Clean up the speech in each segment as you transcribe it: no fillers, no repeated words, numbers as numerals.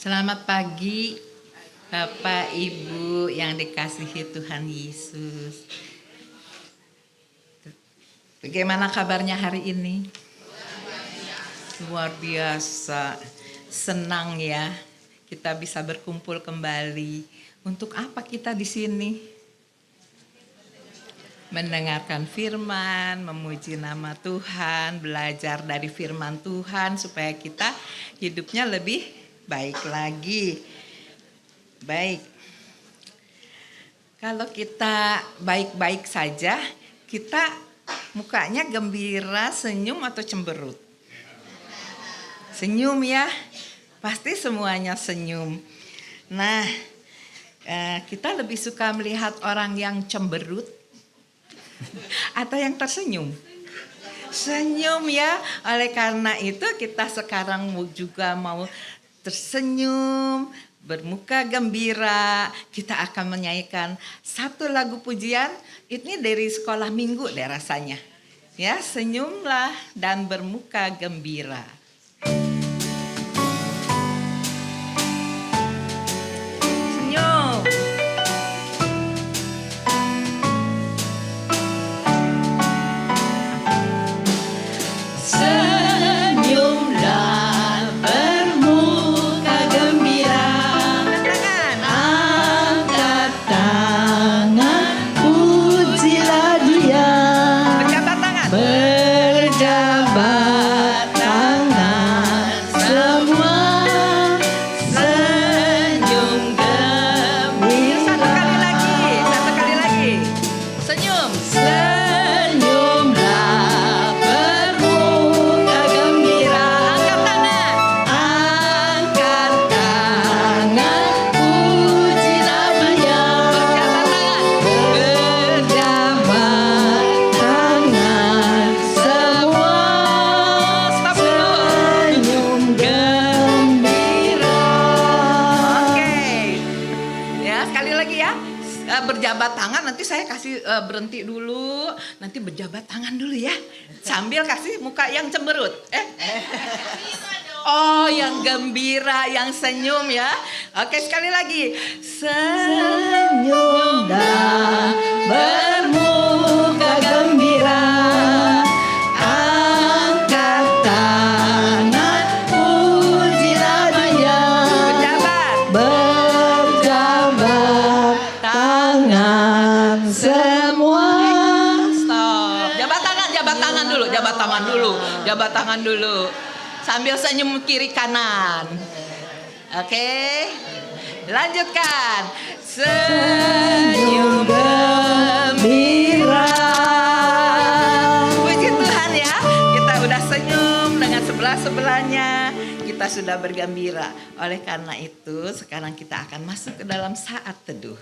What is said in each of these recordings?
Selamat pagi, Bapak Ibu yang dikasihi Tuhan Yesus. Bagaimana kabarnya hari ini? Luar biasa, senang ya kita bisa berkumpul kembali. Untuk apa kita di sini? Mendengarkan firman, memuji nama Tuhan, belajar dari firman Tuhan supaya kita hidupnya lebih baik lagi. Baik. Kalau kita baik-baik saja, kita mukanya gembira, senyum atau cemberut? Senyum ya. Pasti semuanya senyum. Nah, kita lebih suka melihat orang yang cemberut atau yang tersenyum? Senyum ya. Oleh karena itu kita sekarang juga mau tersenyum, bermuka gembira. Kita akan menyanyikan satu lagu pujian. Ini dari sekolah minggu deh rasanya. Ya, senyumlah dan bermuka gembira. Senyum. Berjabat tangan, nanti saya kasih berhenti dulu, nanti berjabat tangan dulu ya, sambil kasih muka yang cemberut. Oh, yang gembira, yang senyum ya. Oke, sekali lagi. Senyum dan bermuka gembira. Angkat tangan, pujilah Dia. Berjabat tangan semua. Stop. Jabat tangan dulu. Sambil senyum kiri kanan. Oke. Lanjutkan. Senyum gembira. Puji Tuhan ya. Kita udah senyum dengan sebelah-sebelahnya. Kita sudah bergembira. Oleh karena itu, sekarang kita akan masuk ke dalam saat teduh.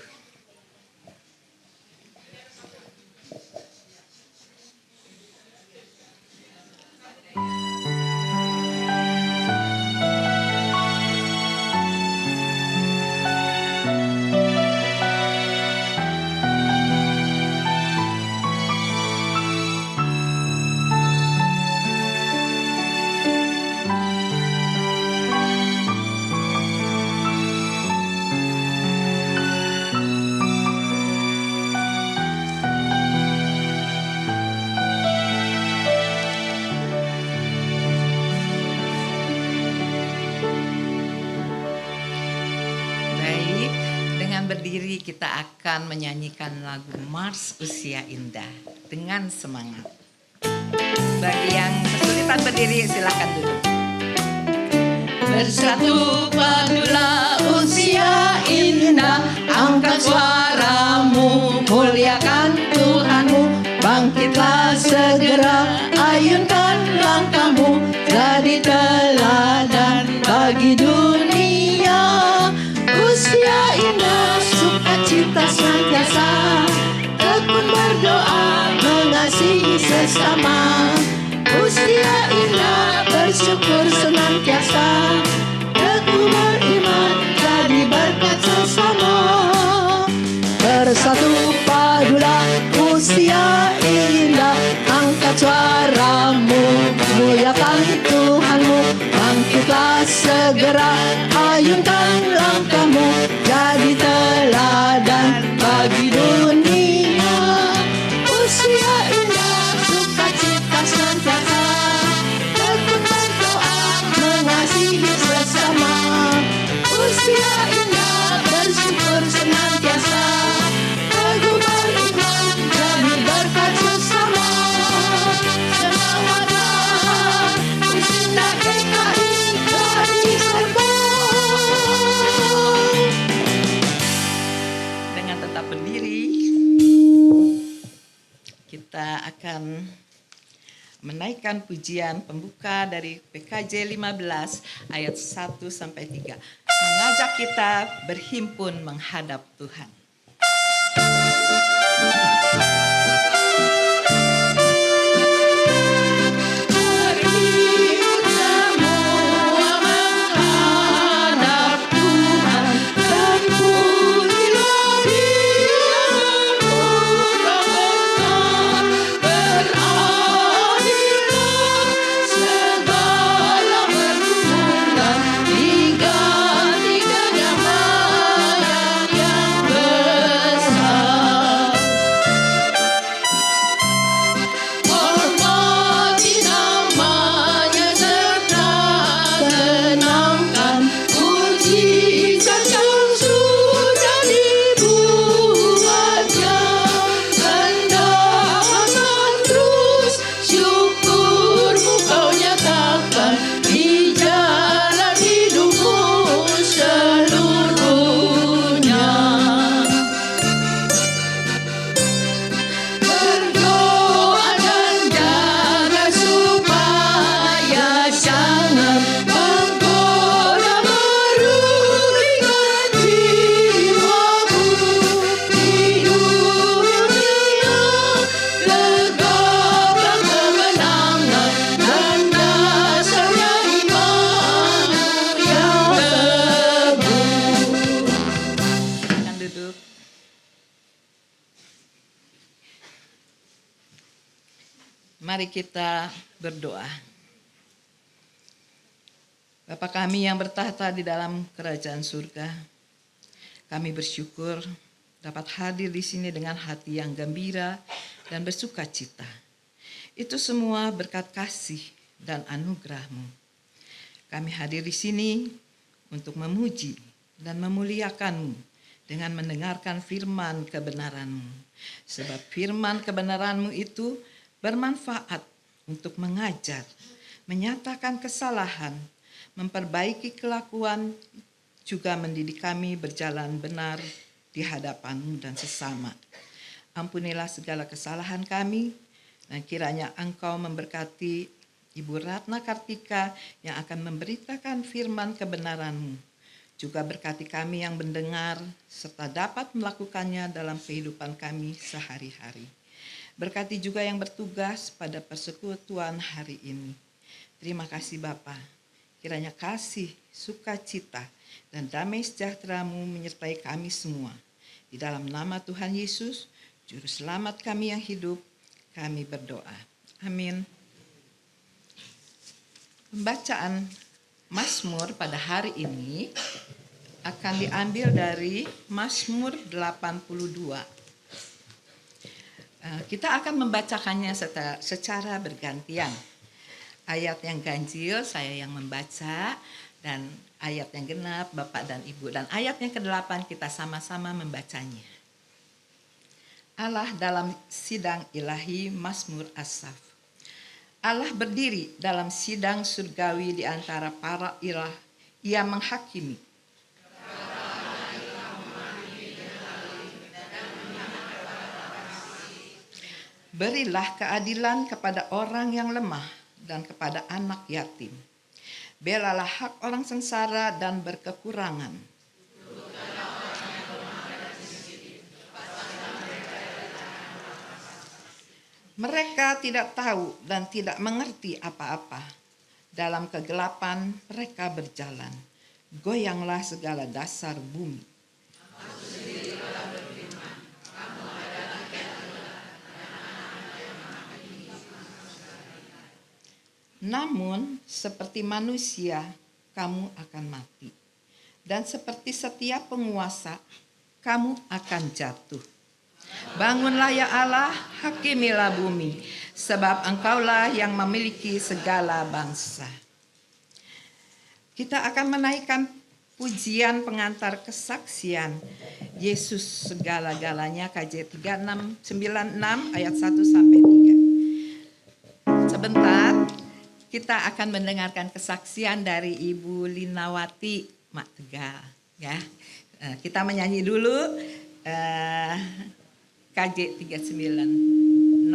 Berdiri, kita akan menyanyikan lagu Mars Usia Indah dengan semangat. Bagi yang kesulitan berdiri, silakan duduk. Bersatu padulah usia indah, angkat suaramu, muliakan Tuhanmu, bangkitlah segera, ayunkan langkahmu, jadi teladan bagi dunia. Usia indah, sukacita senantiasa, tekun berdoa, mengasihi sesama. Usia indah, bersyukur senantiasa, teguh beriman, jadi berkat sesama. Bersatu padulah usia indah, angkat suaramu, muliakan Tuhanmu, bangkitlah segera, ayunkan akan menaikkan pujian pembuka dari PKJ 15 ayat 1 sampai 3. Mengajak kita berhimpun menghadap Tuhan. Mari kita berdoa. Bapa kami yang bertahta di dalam kerajaan surga, kami bersyukur dapat hadir di sini dengan hati yang gembira dan bersuka cita. Itu semua berkat kasih dan anugerah-Mu. Kami hadir di sini untuk memuji dan memuliakan-Mu dengan mendengarkan firman kebenaran-Mu. Sebab firman kebenaran-Mu itu bermanfaat untuk mengajar, menyatakan kesalahan, memperbaiki kelakuan, juga mendidik kami berjalan benar di hadapan-Mu dan sesama. Ampunilah segala kesalahan kami, dan kiranya Engkau memberkati Ibu Ratna Kartika yang akan memberitakan firman kebenaran-Mu. Juga berkati kami yang mendengar, serta dapat melakukannya dalam kehidupan kami sehari-hari. Berkati juga yang bertugas pada persekutuan hari ini. Terima kasih Bapa. Kiranya kasih, sukacita, dan damai sejahtera-Mu menyertai kami semua. Di dalam nama Tuhan Yesus, Juru Selamat kami yang hidup, kami berdoa. Amin. Pembacaan Mazmur pada hari ini akan diambil dari Mazmur 82. Kita akan membacakannya secara bergantian. Ayat yang ganjil saya yang membaca, dan ayat yang genap Bapak dan Ibu. Dan ayat yang ke-8 kita sama-sama membacanya. Allah dalam sidang ilahi, Mazmur Asaf. Allah berdiri dalam sidang surgawi di antara para ilah, Ia menghakimi. Berilah keadilan kepada orang yang lemah dan kepada anak yatim. Belalah hak orang sengsara dan berkekurangan. Mereka tidak tahu dan tidak mengerti apa-apa. Dalam kegelapan mereka berjalan. Goyanglah segala dasar bumi. Namun seperti manusia kamu akan mati, dan seperti setiap penguasa kamu akan jatuh. Bangunlah ya Allah, hakimilah bumi, sebab Engkaulah yang memiliki segala bangsa. Kita akan menaikkan pujian pengantar kesaksian Yesus segala-galanya, KJ 96 ayat 1 sampai 3. Sebentar, kita akan mendengarkan kesaksian dari Ibu Linawati Mak Tegal, ya. Kita menyanyi dulu KJ 396.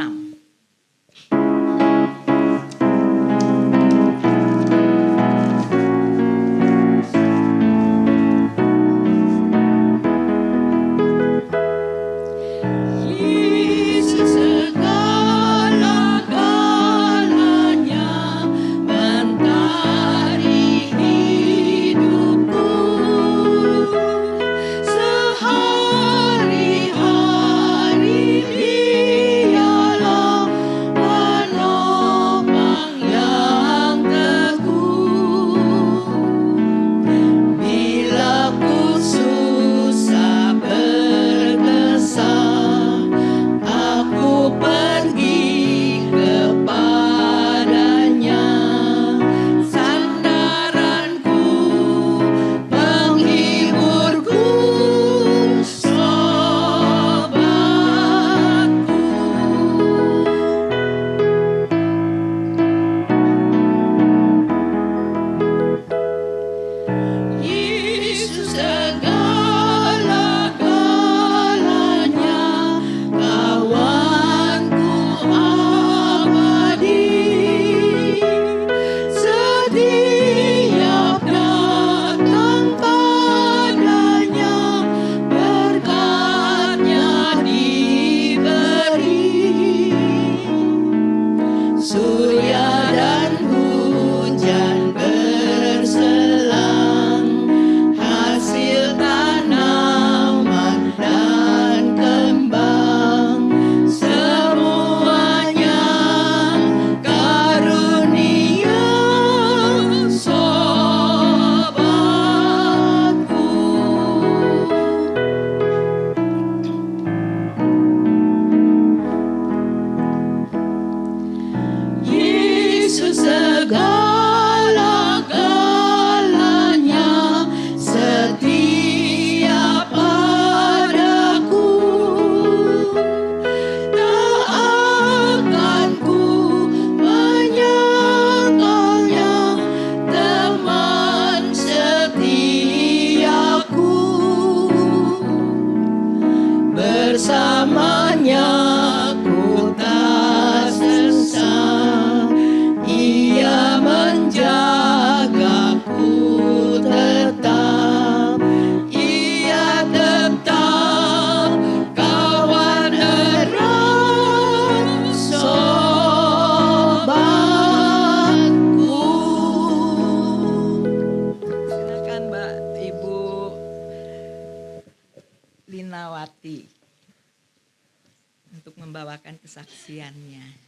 Untuk membawakan kesaksiannya.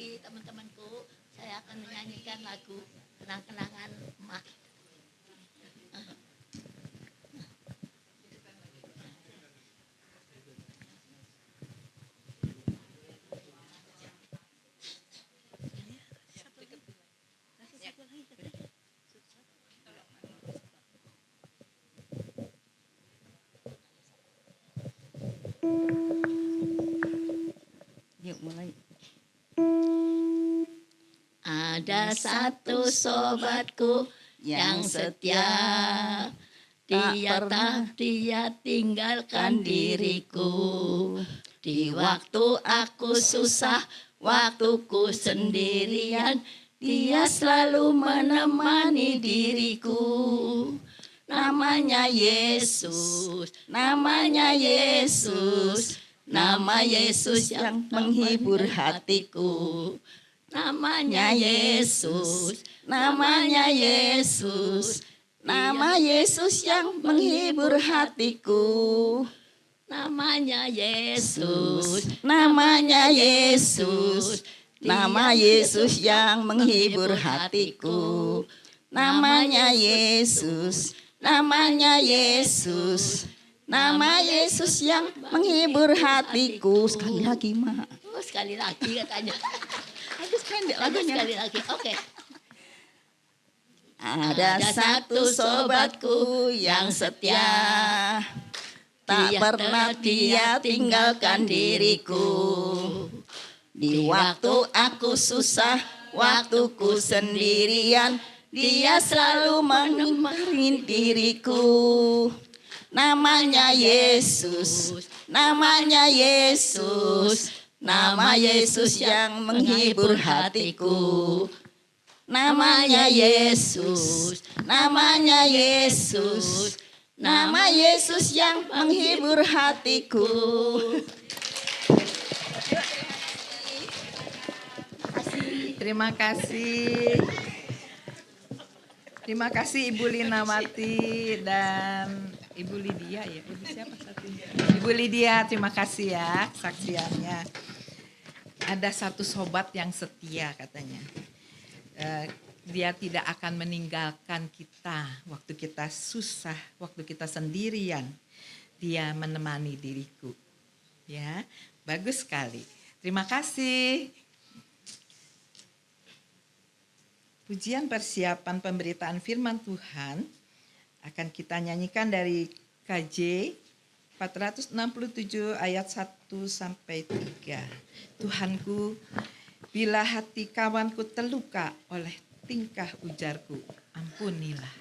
Teman-temanku, saya akan menyanyikan lagu Kenang-kenangan Emak. Yuk mulai. Ada satu sobatku yang setia, dia tinggalkan diriku. Di waktu aku susah, waktuku sendirian, dia selalu menemani diriku. Namanya Yesus, namanya Yesus, nama Yesus yang menghibur hatiku. Namanya Yesus, namanya Yesus, nama Yesus yang menghibur hatiku. Namanya Yesus, namanya Yesus, nama Yesus yang menghibur hatiku. Namanya Yesus, namanya Yesus, nama Yesus yang menghibur hatiku. Sekali lagi, Mak. Agus sekali lagi katanya. Agus pendek Agus lagunya. sekali lagi. Oke. Ada satu sobatku yang setia, tak pernah dia tinggalkan diriku. Di waktu aku susah, waktuku sendirian, dia selalu menemani diriku. Namanya Yesus, namanya Yesus, nama Yesus yang menghibur hatiku. Namanya Yesus, namanya Yesus, nama Yesus yang menghibur hatiku. Terima kasih. Terima kasih Ibu Linawati dan Ibu Lydia ya. Ibu siapa satunya? Ibu Lydia, terima kasih ya kesaksiannya. Ada satu sobat yang setia katanya. Dia tidak akan meninggalkan kita waktu kita susah, waktu kita sendirian. Dia menemani diriku. Ya, bagus sekali. Terima kasih. Pujian persiapan pemberitaan firman Tuhan akan kita nyanyikan dari KJ 467 ayat 1 sampai 3. Tuhanku, bila hati kawanku terluka oleh tingkah ujarku, ampunilah.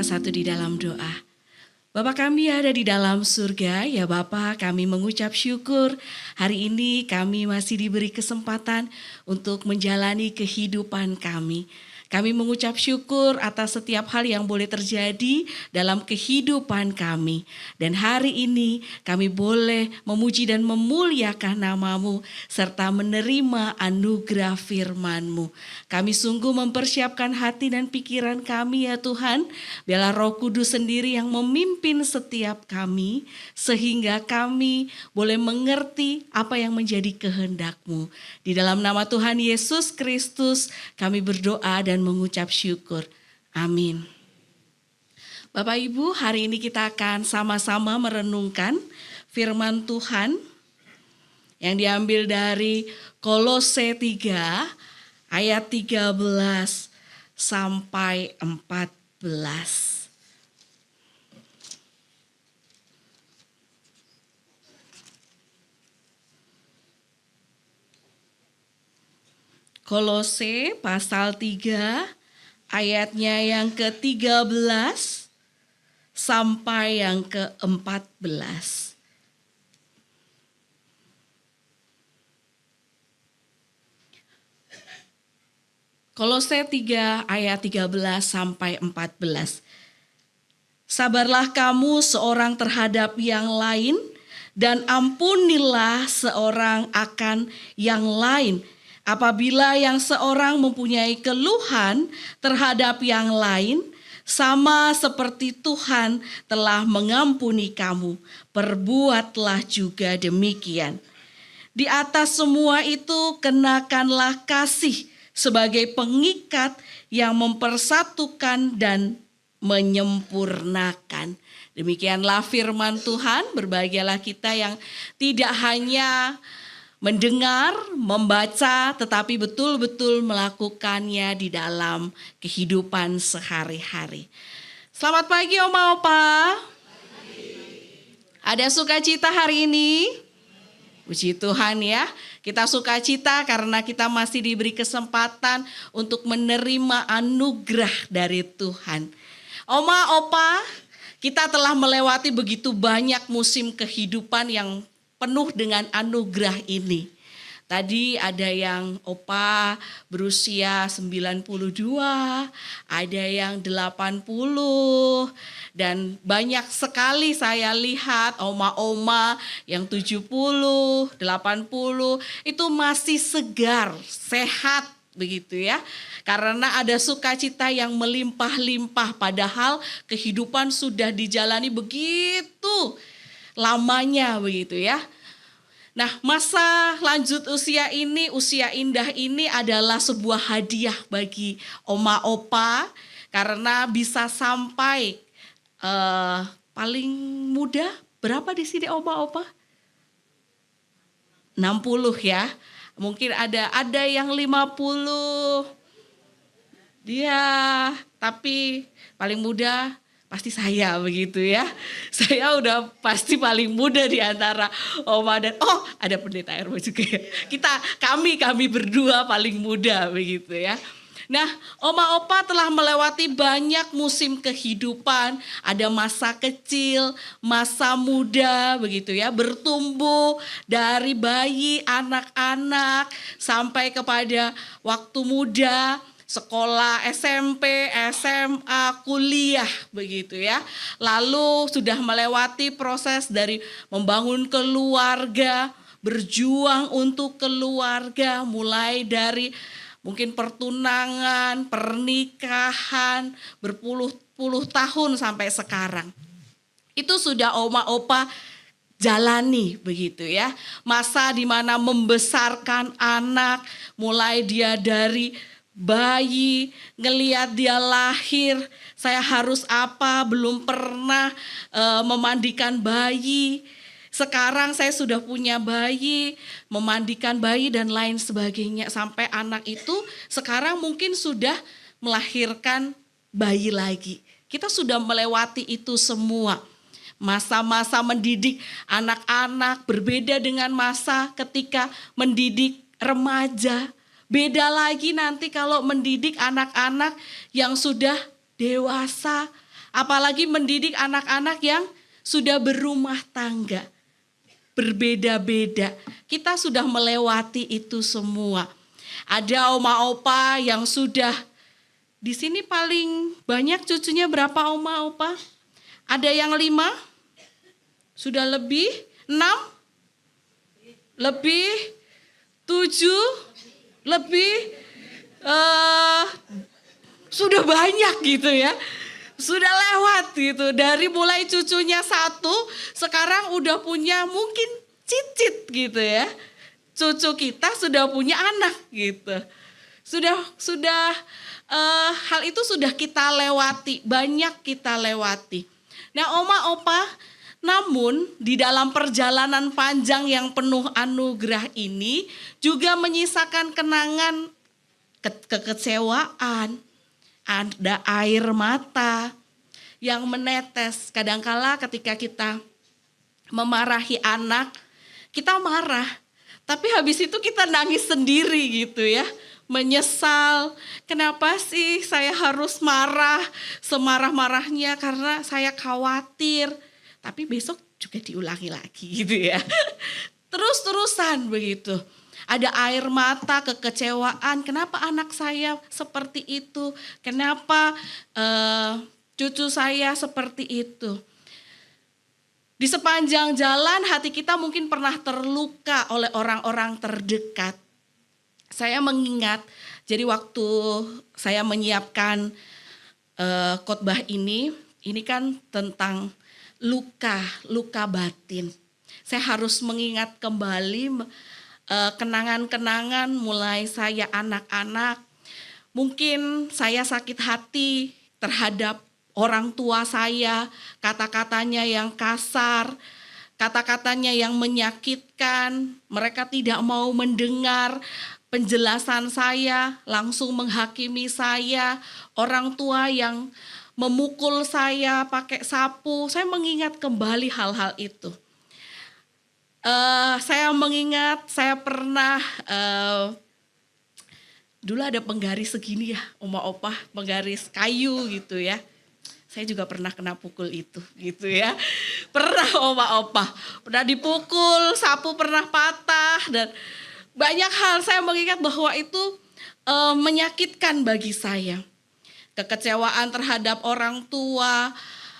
Satu di dalam doa. Bapa kami ada di dalam surga, ya Bapa, kami mengucap syukur hari ini kami masih diberi kesempatan untuk menjalani kehidupan kami. Kami mengucap syukur atas setiap hal yang boleh terjadi dalam kehidupan kami. Dan hari ini kami boleh memuji dan memuliakan nama-Mu serta menerima anugerah firman-Mu. Kami sungguh mempersiapkan hati dan pikiran kami ya Tuhan. Biarlah Roh Kudus sendiri yang memimpin setiap kami sehingga kami boleh mengerti apa yang menjadi kehendak-Mu. Di dalam nama Tuhan Yesus Kristus kami berdoa dan mengucap syukur. Amin. Bapak Ibu, hari ini kita akan sama-sama merenungkan firman Tuhan yang diambil dari Kolose 3 ayat 13 sampai 14. Kolose pasal 3 ayatnya yang ke-13 sampai yang ke-14. Kolose 3 ayat 13 sampai 14. Sabarlah kamu seorang terhadap yang lain dan ampunilah seorang akan yang lain. Apabila yang seorang mempunyai keluhan terhadap yang lain, sama seperti Tuhan telah mengampuni kamu, perbuatlah juga demikian. Di atas semua itu kenakanlah kasih sebagai pengikat yang mempersatukan dan menyempurnakan. Demikianlah firman Tuhan. Berbahagialah kita yang tidak hanya mendengar, membaca, tetapi betul-betul melakukannya di dalam kehidupan sehari-hari. Selamat pagi Oma Opa. Ada sukacita hari ini? Puji Tuhan ya. Kita sukacita karena kita masih diberi kesempatan untuk menerima anugerah dari Tuhan. Oma, Opa, kita telah melewati begitu banyak musim kehidupan yang penuh dengan anugerah ini. Tadi ada yang Opa berusia 92, ada yang 80, dan banyak sekali saya lihat oma-oma yang 70, 80, itu masih segar, sehat begitu ya. Karena ada sukacita yang melimpah-limpah, padahal kehidupan sudah dijalani begitu lamanya begitu ya. Nah, masa lanjut usia ini, usia indah ini adalah sebuah hadiah bagi oma opa karena bisa sampai paling muda berapa di sini oma opa? 60 ya. Mungkin ada yang 50. Dia tapi paling muda pasti saya begitu ya. Saya udah pasti paling muda di antara Oma dan ada pendeta Ermo juga ya. Kami berdua paling muda begitu ya. Nah, Oma Opa telah melewati banyak musim kehidupan. Ada masa kecil, masa muda begitu ya. Bertumbuh dari bayi, anak-anak sampai kepada waktu muda. Sekolah SMP, SMA, kuliah begitu ya. Lalu sudah melewati proses dari membangun keluarga, berjuang untuk keluarga, mulai dari mungkin pertunangan, pernikahan, berpuluh-puluh tahun sampai sekarang. Itu sudah Oma Opa jalani begitu ya. Masa di mana membesarkan anak, mulai dia dari bayi, ngelihat dia lahir, saya harus apa, belum pernah memandikan bayi. Sekarang saya sudah punya bayi, memandikan bayi dan lain sebagainya. Sampai anak itu sekarang mungkin sudah melahirkan bayi lagi. Kita sudah melewati itu semua. Masa-masa mendidik anak-anak berbeda dengan masa ketika mendidik remaja. Beda lagi nanti kalau mendidik anak-anak yang sudah dewasa. Apalagi mendidik anak-anak yang sudah berumah tangga. Berbeda-beda. Kita sudah melewati itu semua. Ada oma opa yang sudah, di sini paling banyak cucunya berapa oma opa? Ada yang 5? Sudah lebih? 6? Lebih? 7? Lebih sudah banyak gitu ya, sudah lewat gitu, dari mulai cucunya 1 sekarang udah punya mungkin cicit gitu ya, cucu kita sudah punya anak gitu, sudah hal itu sudah kita lewati, banyak kita lewati. Nah oma opa, namun di dalam perjalanan panjang yang penuh anugerah ini juga menyisakan kenangan kekecewaan, ada air mata yang menetes. Kadangkala ketika kita memarahi anak, kita marah, tapi habis itu kita nangis sendiri gitu ya. Menyesal, kenapa sih saya harus marah semarah-marahnya karena saya khawatir. Tapi besok juga diulangi lagi gitu ya. Terus-terusan begitu. Ada air mata, kekecewaan, kenapa anak saya seperti itu? Kenapa cucu saya seperti itu? Di sepanjang jalan hati kita mungkin pernah terluka oleh orang-orang terdekat. Saya mengingat, jadi waktu saya menyiapkan khotbah ini kan tentang luka batin. Saya harus mengingat kembali kenangan-kenangan mulai saya anak-anak. Mungkin saya sakit hati terhadap orang tua saya, kata-katanya yang kasar, kata-katanya yang menyakitkan, mereka tidak mau mendengar penjelasan saya, langsung menghakimi saya, orang tua yang memukul saya pakai sapu. Saya mengingat kembali hal-hal itu. Saya mengingat saya pernah dulu ada penggaris segini ya, oma opa, penggaris kayu gitu ya. Saya juga pernah kena pukul itu gitu ya. Pernah oma opa, pernah dipukul, sapu pernah patah dan banyak hal. Saya mengingat bahwa itu menyakitkan bagi saya. Kekecewaan terhadap orang tua,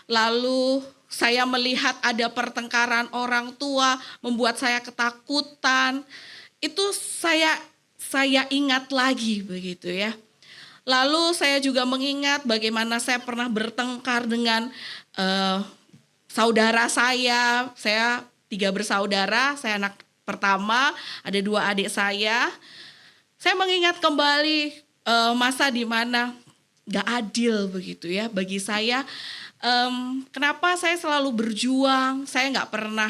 lalu saya melihat ada pertengkaran orang tua membuat saya ketakutan. Itu saya ingat lagi begitu ya. Lalu saya juga mengingat bagaimana saya pernah bertengkar dengan saudara saya. Saya 3 bersaudara, saya anak pertama, ada 2 adik saya. Saya mengingat kembali masa di mana gak adil begitu ya bagi saya. Kenapa saya selalu berjuang, saya gak pernah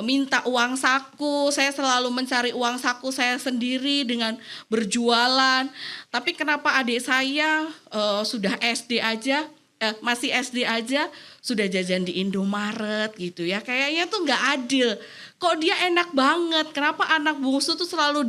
minta uang saku, saya selalu mencari uang saku saya sendiri dengan berjualan. Tapi kenapa adik saya sudah SD aja, masih SD aja sudah jajan di Indomaret gitu ya. Kayaknya tuh gak adil. Kok dia enak banget, kenapa anak bungsu tuh selalu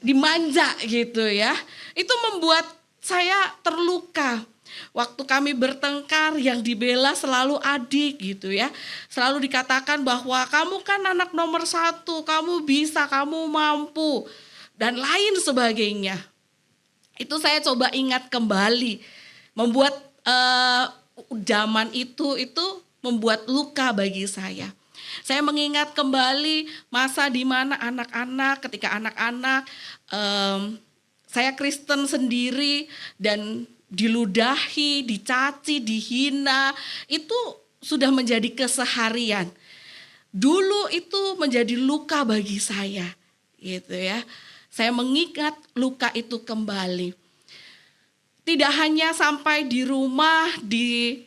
dimanja gitu ya. Itu membuat saya terluka. Waktu kami bertengkar yang dibela selalu adik gitu ya. Selalu dikatakan bahwa kamu kan anak nomor 1, kamu bisa, kamu mampu. Dan lain sebagainya. Itu saya coba ingat kembali. Membuat zaman itu membuat luka bagi saya. Saya mengingat kembali masa di mana anak-anak, ketika anak-anak saya Kristen sendiri dan diludahi, dicaci, dihina, itu sudah menjadi keseharian. Dulu itu menjadi luka bagi saya, gitu ya. Saya mengingat luka itu kembali. Tidak hanya sampai di rumah, di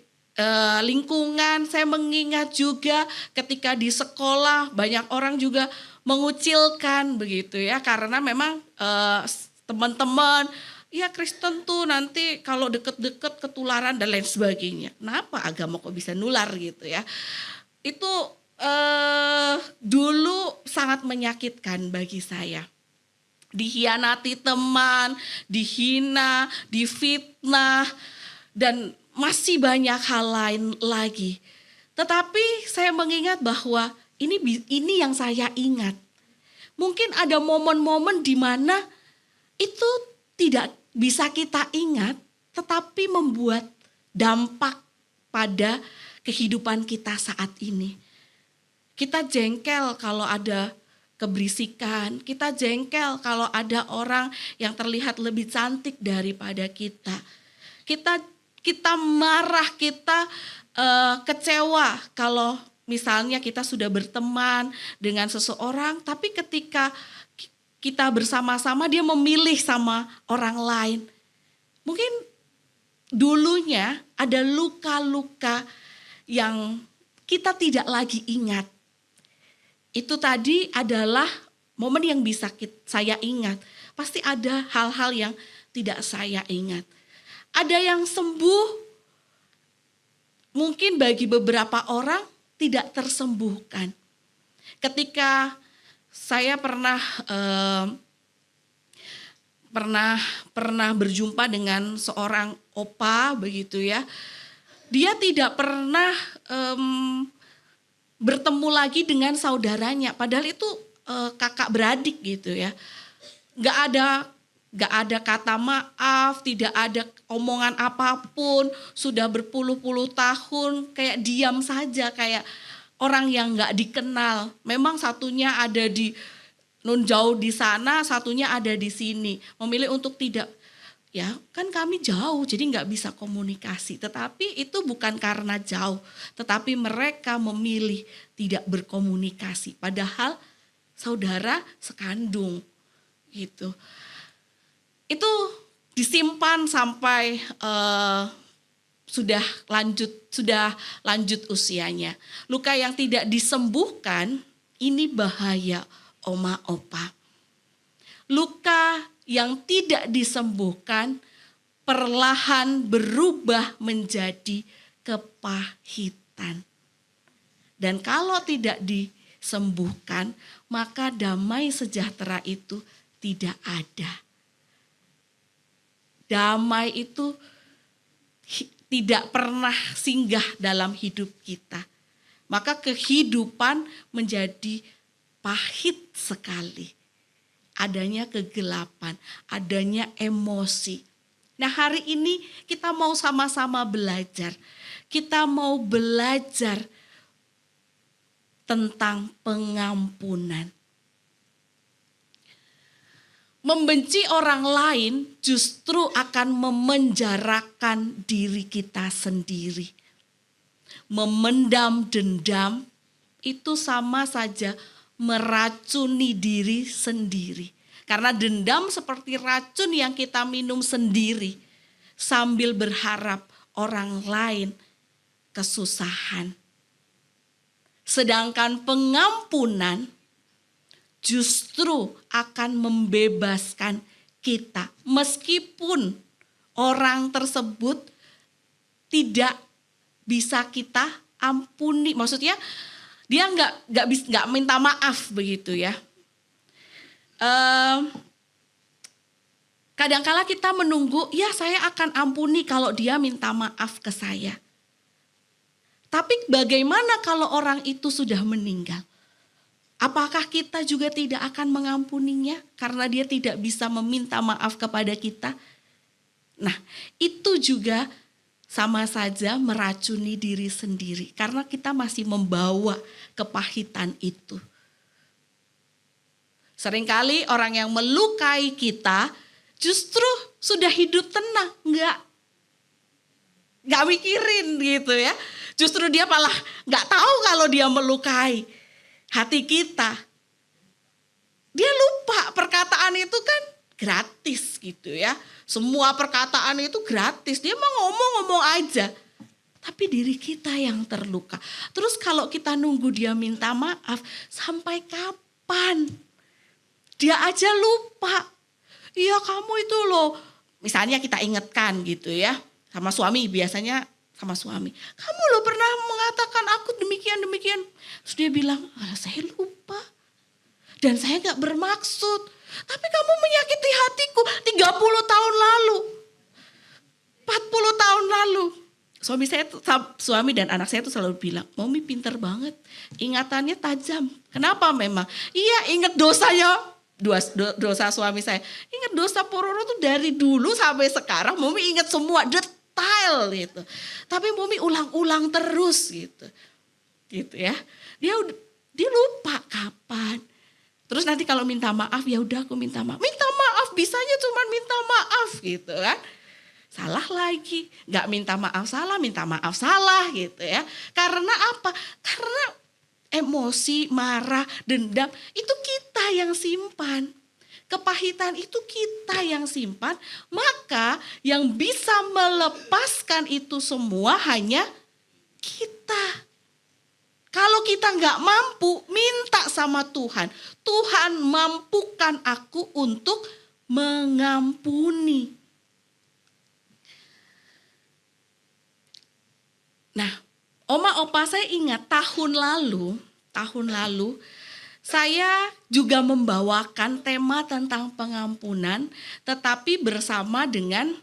lingkungan, saya mengingat juga ketika di sekolah banyak orang juga mengucilkan begitu ya, karena memang teman-teman ya Kristen tuh nanti kalau deket-deket ketularan dan lain sebagainya. Kenapa agama kok bisa nular gitu ya. Itu dulu sangat menyakitkan bagi saya. Dikhianati teman, dihina, difitnah, dan masih banyak hal lain lagi. Tetapi saya mengingat bahwa ini yang saya ingat. Mungkin ada momen-momen di mana itu tidak bisa kita ingat, tetapi membuat dampak pada kehidupan kita saat ini. Kita jengkel kalau ada keberisikan, kita jengkel kalau ada orang yang terlihat lebih cantik daripada kita. Kita marah, kita kecewa kalau misalnya kita sudah berteman dengan seseorang, tapi ketika kita bersama-sama dia memilih sama orang lain. Mungkin dulunya ada luka-luka yang kita tidak lagi ingat. Itu tadi adalah momen yang bisa saya ingat. Pasti ada hal-hal yang tidak saya ingat. Ada yang sembuh, mungkin bagi beberapa orang tidak tersembuhkan. Ketika saya pernah berjumpa dengan seorang opa begitu ya. Dia tidak pernah bertemu lagi dengan saudaranya. Padahal itu kakak beradik gitu ya. Nggak ada kata maaf, tidak ada omongan apapun, sudah berpuluh-puluh tahun kayak diam saja, kayak orang yang nggak dikenal. Memang satunya ada di nun jauh di sana, satunya ada di sini. Memilih untuk tidak, ya kan kami jauh jadi nggak bisa komunikasi. Tetapi itu bukan karena jauh, tetapi mereka memilih tidak berkomunikasi. Padahal saudara sekandung gitu. Itu disimpan sampai sudah lanjut usianya. Luka yang tidak disembuhkan ini bahaya oma opa. Luka yang tidak disembuhkan perlahan berubah menjadi kepahitan. Dan kalau tidak disembuhkan, maka damai sejahtera itu tidak ada. Damai itu tidak pernah singgah dalam hidup kita. Maka kehidupan menjadi pahit sekali. Adanya kegelapan, adanya emosi. Nah, hari ini kita mau sama-sama belajar. Kita mau belajar tentang pengampunan. Membenci orang lain justru akan memenjarakan diri kita sendiri. Memendam dendam itu sama saja meracuni diri sendiri. Karena dendam seperti racun yang kita minum sendiri sambil berharap orang lain kesusahan. Sedangkan pengampunan justru akan membebaskan kita. Meskipun orang tersebut tidak bisa kita ampuni. Maksudnya dia nggak minta maaf begitu ya. Kadangkala kita menunggu, ya saya akan ampuni kalau dia minta maaf ke saya. Tapi bagaimana kalau orang itu sudah meninggal? Apakah kita juga tidak akan mengampuninya karena dia tidak bisa meminta maaf kepada kita? Nah, itu juga sama saja meracuni diri sendiri karena kita masih membawa kepahitan itu. Seringkali orang yang melukai kita justru sudah hidup tenang, nggak mikirin gitu ya. Justru dia malah nggak tahu kalau dia melukai hati kita. Dia lupa perkataan itu kan gratis gitu ya. Semua perkataan itu gratis. Dia mau ngomong aja. Tapi diri kita yang terluka. Terus kalau kita nunggu dia minta maaf, sampai kapan? Dia aja lupa. Iya kamu itu loh. Misalnya kita ingatkan gitu ya. Sama suami biasanya sama suami. Kamu loh pernah mengatakan aku demikian. Terus dia bilang, saya lupa. Dan saya gak bermaksud. Tapi kamu menyakiti hatiku 30 tahun lalu. 40 tahun lalu. Suami dan anak saya itu selalu bilang, Mami pinter banget. Ingatannya tajam. Kenapa memang? Iya ingat dosanya. Dosa suami saya. Ingat dosa Pororo tuh dari dulu sampai sekarang. Mami ingat semua detail gitu. Tapi Mami ulang-ulang terus gitu. Gitu ya. Dia lupa kapan. Terus nanti kalau minta maaf, ya udah aku minta maaf. Minta maaf, bisanya cuma minta maaf gitu kan. Salah lagi, nggak minta maaf salah gitu ya. Karena apa? Karena emosi, marah, dendam itu kita yang simpan. Kepahitan itu kita yang simpan. Maka yang bisa melepaskan itu semua hanya kita. Kalau kita nggak mampu, minta sama Tuhan. Tuhan mampukan aku untuk mengampuni. Nah, oma opa saya ingat tahun lalu saya juga membawakan tema tentang pengampunan, tetapi bersama dengan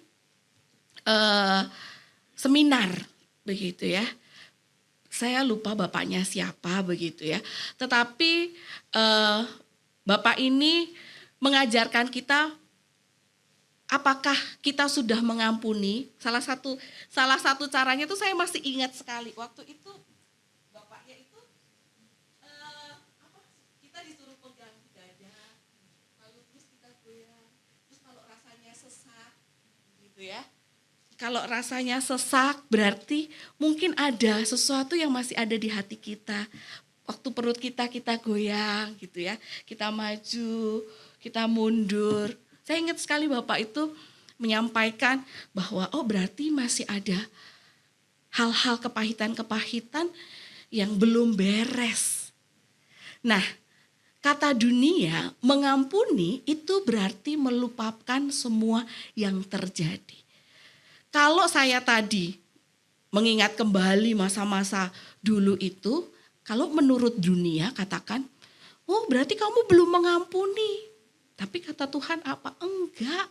seminar, begitu ya. Saya lupa bapaknya siapa begitu ya. Tetapi Bapak ini mengajarkan kita apakah kita sudah mengampuni. Salah satu caranya itu saya masih ingat sekali. Waktu itu bapaknya itu kita disuruh pegang dada, lalu terus kita goyang. Terus kalau rasanya sesak gitu ya. Kalau rasanya sesak berarti mungkin ada sesuatu yang masih ada di hati kita. Waktu perut kita goyang gitu ya. Kita maju, kita mundur. Saya ingat sekali Bapak itu menyampaikan bahwa berarti masih ada hal-hal kepahitan-kepahitan yang belum beres. Nah, kata dunia mengampuni itu berarti melupakan semua yang terjadi. Kalau saya tadi mengingat kembali masa-masa dulu itu, kalau menurut dunia katakan, berarti kamu belum mengampuni. Tapi kata Tuhan apa? Enggak.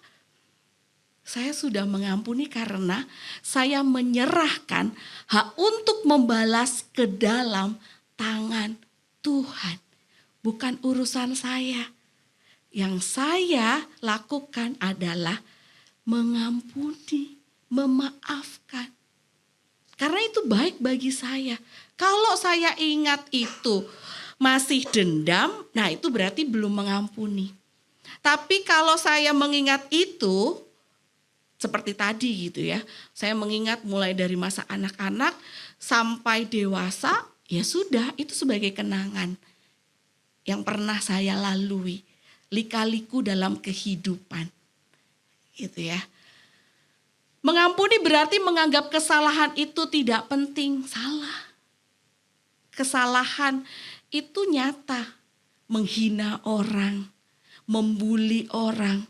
Saya sudah mengampuni karena saya menyerahkan hak untuk membalas ke dalam tangan Tuhan. Bukan urusan saya. Yang saya lakukan adalah mengampuni, memaafkan. Karena itu baik bagi saya. Kalau saya ingat itu masih dendam, nah itu berarti belum mengampuni. Tapi kalau saya mengingat itu, seperti tadi gitu ya, saya mengingat mulai dari masa anak-anak sampai dewasa, ya sudah itu sebagai kenangan yang pernah saya lalui, lika-liku dalam kehidupan. Gitu ya. Mengampuni berarti menganggap kesalahan itu tidak penting, salah. Kesalahan itu nyata, menghina orang, membuli orang,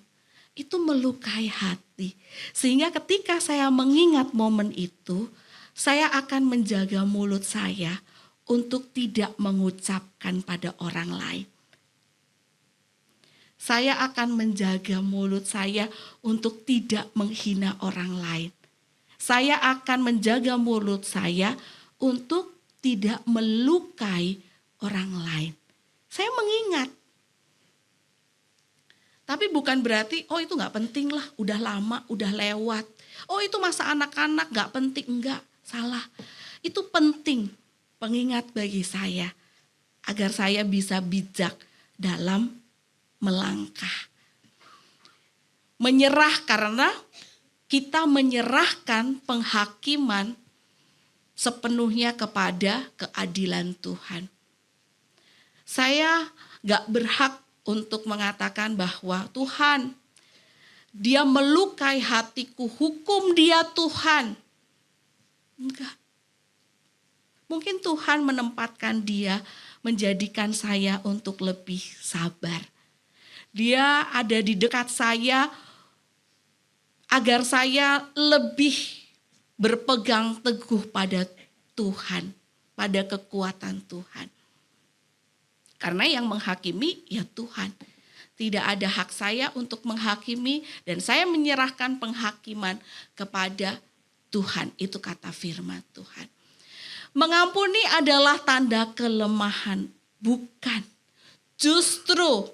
itu melukai hati. Sehingga ketika saya mengingat momen itu, saya akan menjaga mulut saya untuk tidak mengucapkan pada orang lain. Saya akan menjaga mulut saya untuk tidak menghina orang lain. Saya akan menjaga mulut saya untuk tidak melukai orang lain. Saya mengingat. Tapi bukan berarti, itu gak penting lah, udah lama, udah lewat. Itu masa anak-anak gak penting, enggak, salah. Itu penting, pengingat bagi saya. Agar saya bisa bijak dalam melangkah. Menyerah karena kita menyerahkan penghakiman sepenuhnya kepada keadilan Tuhan. Saya gak berhak untuk mengatakan bahwa Tuhan, dia melukai hatiku, hukum dia Tuhan. Enggak. Mungkin Tuhan menempatkan dia, menjadikan saya untuk lebih sabar. Dia ada di dekat saya agar saya lebih berpegang teguh pada Tuhan, pada kekuatan Tuhan. Karena yang menghakimi ya Tuhan. Tidak ada hak saya untuk menghakimi dan saya menyerahkan penghakiman kepada Tuhan. Itu kata firman Tuhan. Mengampuni adalah tanda kelemahan, bukan. Justru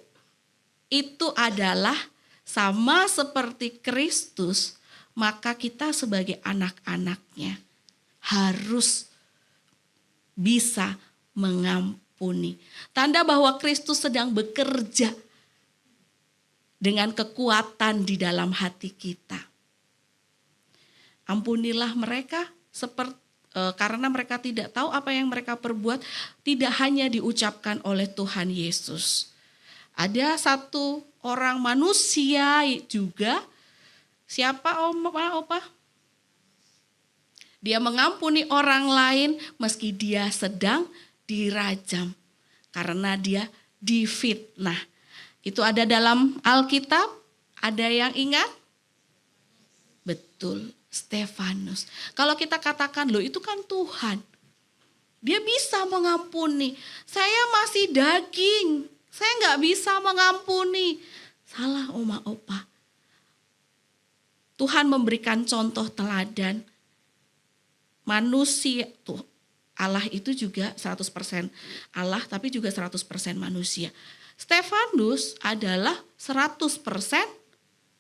itu adalah sama seperti Kristus, maka kita sebagai anak-anaknya harus bisa mengampuni. Tanda bahwa Kristus sedang bekerja dengan kekuatan di dalam hati kita. Ampunilah mereka karena mereka tidak tahu apa yang mereka perbuat, tidak hanya diucapkan oleh Tuhan Yesus. Ada satu orang manusia juga, siapa Opa? Dia mengampuni orang lain meski dia sedang dirajam karena dia difitnah. Itu ada dalam Alkitab, ada yang ingat? Betul, Stefanus. Kalau kita katakan, loh itu kan Tuhan. Dia bisa mengampuni. Saya masih daging, saya nggak bisa mengampuni. Salah Oma Opa. Tuhan memberikan contoh teladan. Manusia, Allah itu juga 100% Allah tapi juga 100% manusia. Stefanus adalah 100%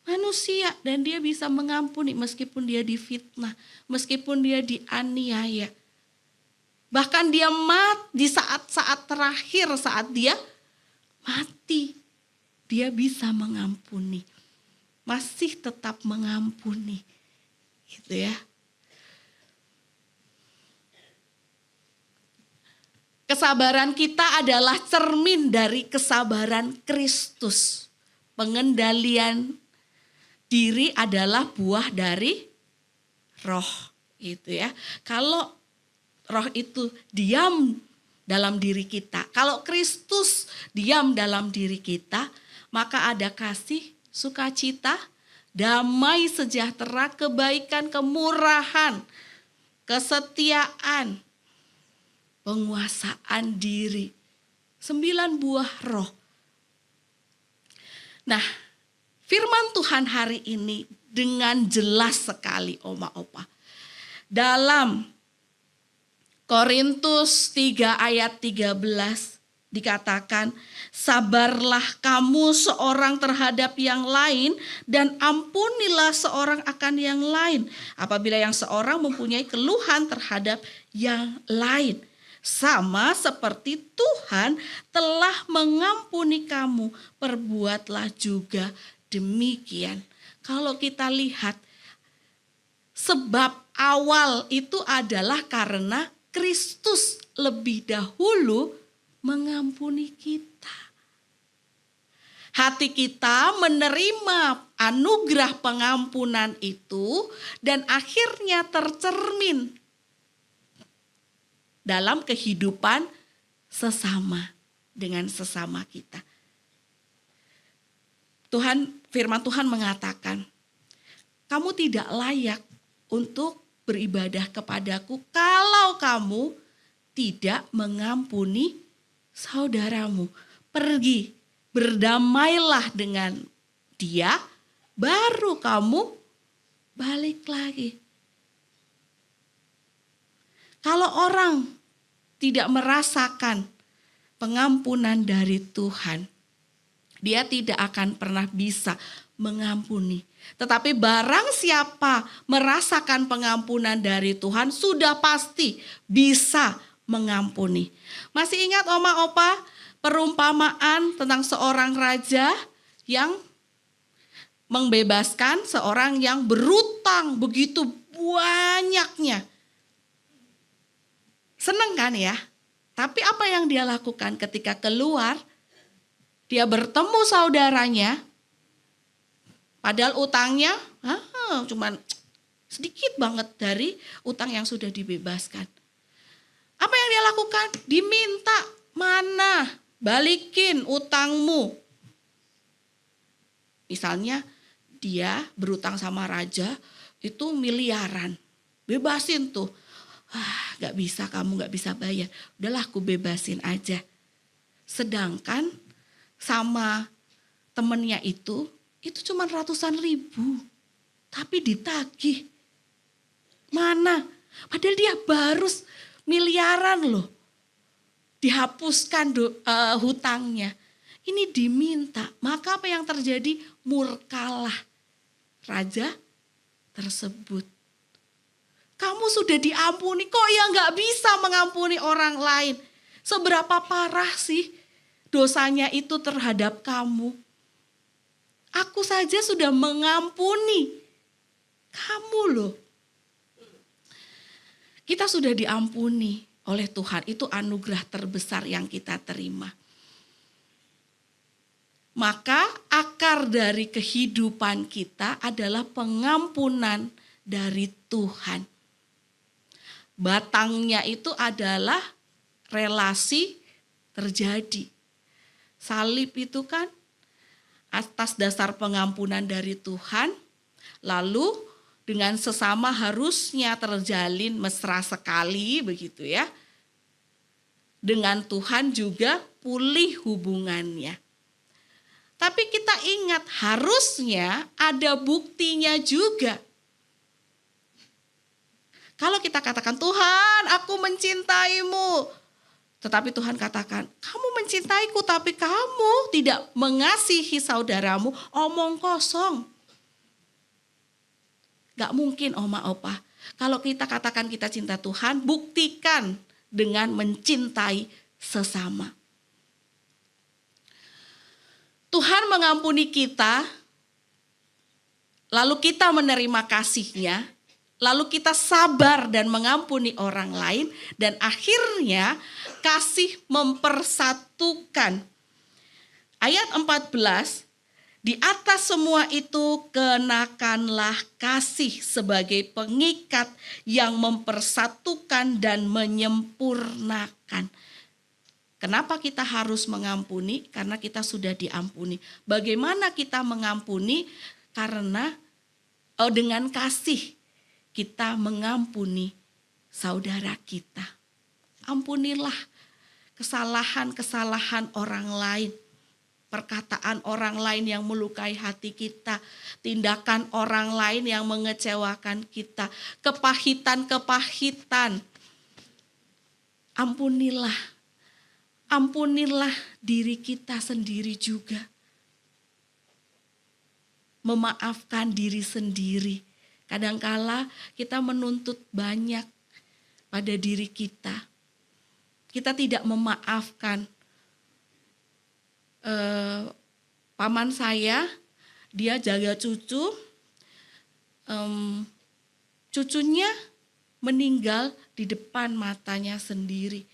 manusia dan dia bisa mengampuni meskipun dia difitnah, meskipun dia dianiaya. Bahkan dia mati di saat-saat terakhir saat dia mati, dia bisa mengampuni. Masih tetap mengampuni. Gitu ya. Kesabaran kita adalah cermin dari kesabaran Kristus. Pengendalian diri adalah buah dari roh, gitu ya. Kalau roh itu diam dalam diri kita, kalau Kristus diam dalam diri kita, maka ada kasih, sukacita, damai, sejahtera, kebaikan, kemurahan, kesetiaan, penguasaan diri. 9 buah roh. Nah, firman Tuhan hari ini dengan jelas sekali Oma Opa. Dalam Korintus 3 ayat 13 dikatakan, sabarlah kamu seorang terhadap yang lain dan ampunilah seorang akan yang lain. Apabila yang seorang mempunyai keluhan terhadap yang lain. Sama seperti Tuhan telah mengampuni kamu, perbuatlah juga demikian. Kalau kita lihat, sebab awal itu adalah karena Kristus lebih dahulu mengampuni kita. Hati kita menerima anugerah pengampunan itu dan akhirnya tercermin dalam kehidupan sesama dengan sesama kita. Firman Tuhan mengatakan, kamu tidak layak untuk beribadah kepadaku kalau kamu tidak mengampuni saudaramu. Pergi, berdamailah dengan dia, baru kamu balik lagi. Kalau orang tidak merasakan pengampunan dari Tuhan, dia tidak akan pernah bisa mengampuni. Tetapi barang siapa merasakan pengampunan dari Tuhan, sudah pasti bisa mengampuni. Masih ingat Oma Opa perumpamaan tentang seorang raja yang membebaskan seorang yang berutang begitu banyaknya. Seneng kan ya? Tapi apa yang dia lakukan ketika keluar, dia bertemu saudaranya, padahal utangnya cuman sedikit banget dari utang yang sudah dibebaskan. Apa yang dia lakukan? Diminta, mana? Balikin utangmu. Misalnya dia berutang sama raja, itu miliaran. Bebasin tuh. Gak bisa, kamu gak bisa bayar. Udahlah aku bebasin aja. Sedangkan sama temennya itu cuma ratusan ribu. Tapi ditagih. Mana? Padahal dia baru miliaran loh. Dihapuskan hutangnya. Ini diminta. Maka apa yang terjadi? Murkalah raja tersebut. Kamu sudah diampuni, kok ya gak bisa mengampuni orang lain? Seberapa parah sih dosanya itu terhadap kamu? Aku saja sudah mengampuni kamu loh. Kita sudah diampuni oleh Tuhan, itu anugerah terbesar yang kita terima. Maka akar dari kehidupan kita adalah pengampunan dari Tuhan. Batangnya itu adalah relasi terjadi. Salib itu kan atas dasar pengampunan dari Tuhan, lalu dengan sesama harusnya terjalin mesra sekali begitu ya. Dengan Tuhan juga pulih hubungannya. Tapi kita ingat harusnya ada buktinya juga. Kalau kita katakan, Tuhan aku mencintaimu, Tetapi Tuhan katakan, kamu mencintaiku tapi kamu tidak mengasihi saudaramu, omong kosong. Gak mungkin Oma Opa. Kalau kita katakan kita cinta Tuhan, buktikan dengan mencintai sesama. Tuhan mengampuni kita, lalu kita menerima kasih-Nya, lalu kita sabar dan mengampuni orang lain, dan akhirnya kasih mempersatukan. Ayat 14, di atas semua itu kenakanlah kasih sebagai pengikat yang mempersatukan dan menyempurnakan. Kenapa kita harus mengampuni? Karena kita sudah diampuni. Bagaimana kita mengampuni? Karena dengan kasih kita mengampuni saudara kita. Ampunilah kesalahan-kesalahan orang lain. Perkataan orang lain yang melukai hati kita. Tindakan orang lain yang mengecewakan kita. Kepahitan-kepahitan. Ampunilah. Ampunilah diri kita sendiri juga. Memaafkan diri sendiri. Kadangkala kita menuntut banyak pada diri kita. Kita tidak memaafkan. Paman saya, dia jaga cucu. Cucunya meninggal di depan matanya sendiri.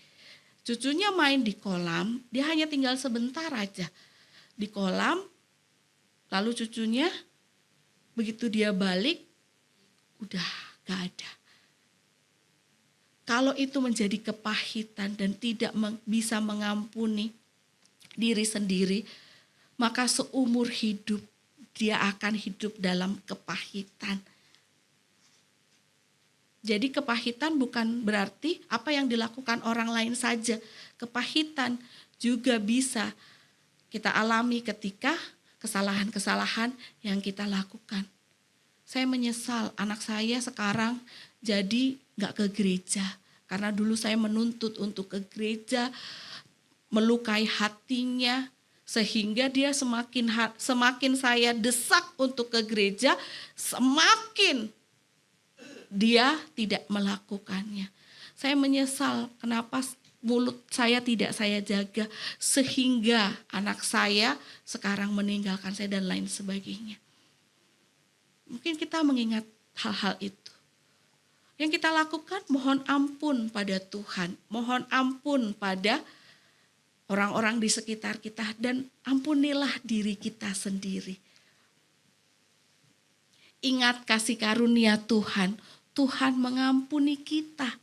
Cucunya main di kolam, dia hanya tinggal sebentar aja di kolam. Lalu cucunya begitu dia balik, udah gak ada. Kalau itu menjadi kepahitan dan tidak bisa mengampuni diri sendiri, maka seumur hidup dia akan hidup dalam kepahitan. Jadi kepahitan bukan berarti apa yang dilakukan orang lain saja. Kepahitan juga bisa kita alami ketika kesalahan-kesalahan yang kita lakukan. Saya menyesal anak saya sekarang jadi gak ke gereja. Karena dulu saya menuntut untuk ke gereja, melukai hatinya. Sehingga dia semakin saya desak untuk ke gereja, semakin dia tidak melakukannya. Saya menyesal kenapa mulut saya tidak saya jaga sehingga anak saya sekarang meninggalkan saya dan lain sebagainya. Mungkin kita mengingat hal-hal itu. Yang kita lakukan mohon ampun pada Tuhan, mohon ampun pada orang-orang di sekitar kita dan ampunilah diri kita sendiri. Ingat kasih karunia Tuhan. Tuhan mengampuni kita.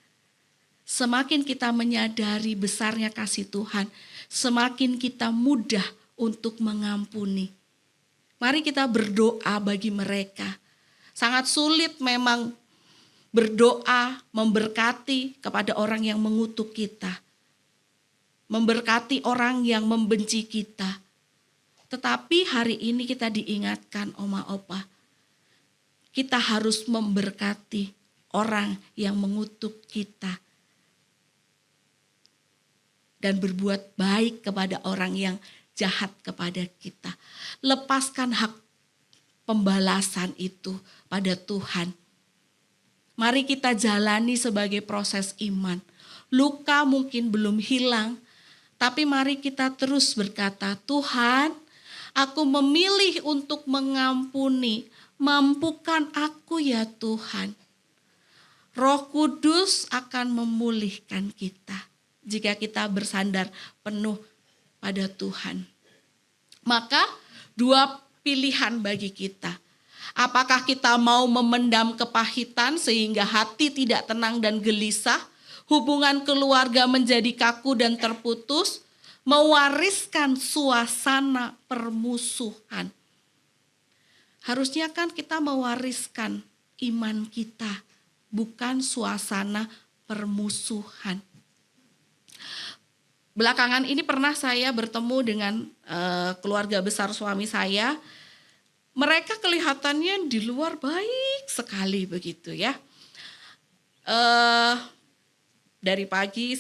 Semakin kita menyadari besarnya kasih Tuhan, semakin kita mudah untuk mengampuni. Mari kita berdoa bagi mereka. Sangat sulit memang berdoa, memberkati kepada orang yang mengutuk kita. Memberkati orang yang membenci kita. Tetapi hari ini kita diingatkan, Oma Opa, kita harus memberkati orang yang mengutuk kita. Dan berbuat baik kepada orang yang jahat kepada kita. Lepaskan hak pembalasan itu pada Tuhan. Mari kita jalani sebagai proses iman. Luka mungkin belum hilang, tapi mari kita terus berkata, Tuhan, aku memilih untuk mengampuni. Mampukan aku ya Tuhan. Roh Kudus akan memulihkan kita jika kita bersandar penuh pada Tuhan. Maka dua pilihan bagi kita. Apakah kita mau memendam kepahitan sehingga hati tidak tenang dan gelisah, hubungan keluarga menjadi kaku dan terputus, mewariskan suasana permusuhan. Harusnya kan kita mewariskan iman kita, bukan suasana permusuhan. Belakangan ini pernah saya bertemu dengan keluarga besar suami saya. Mereka kelihatannya di luar baik sekali begitu ya. Dari pagi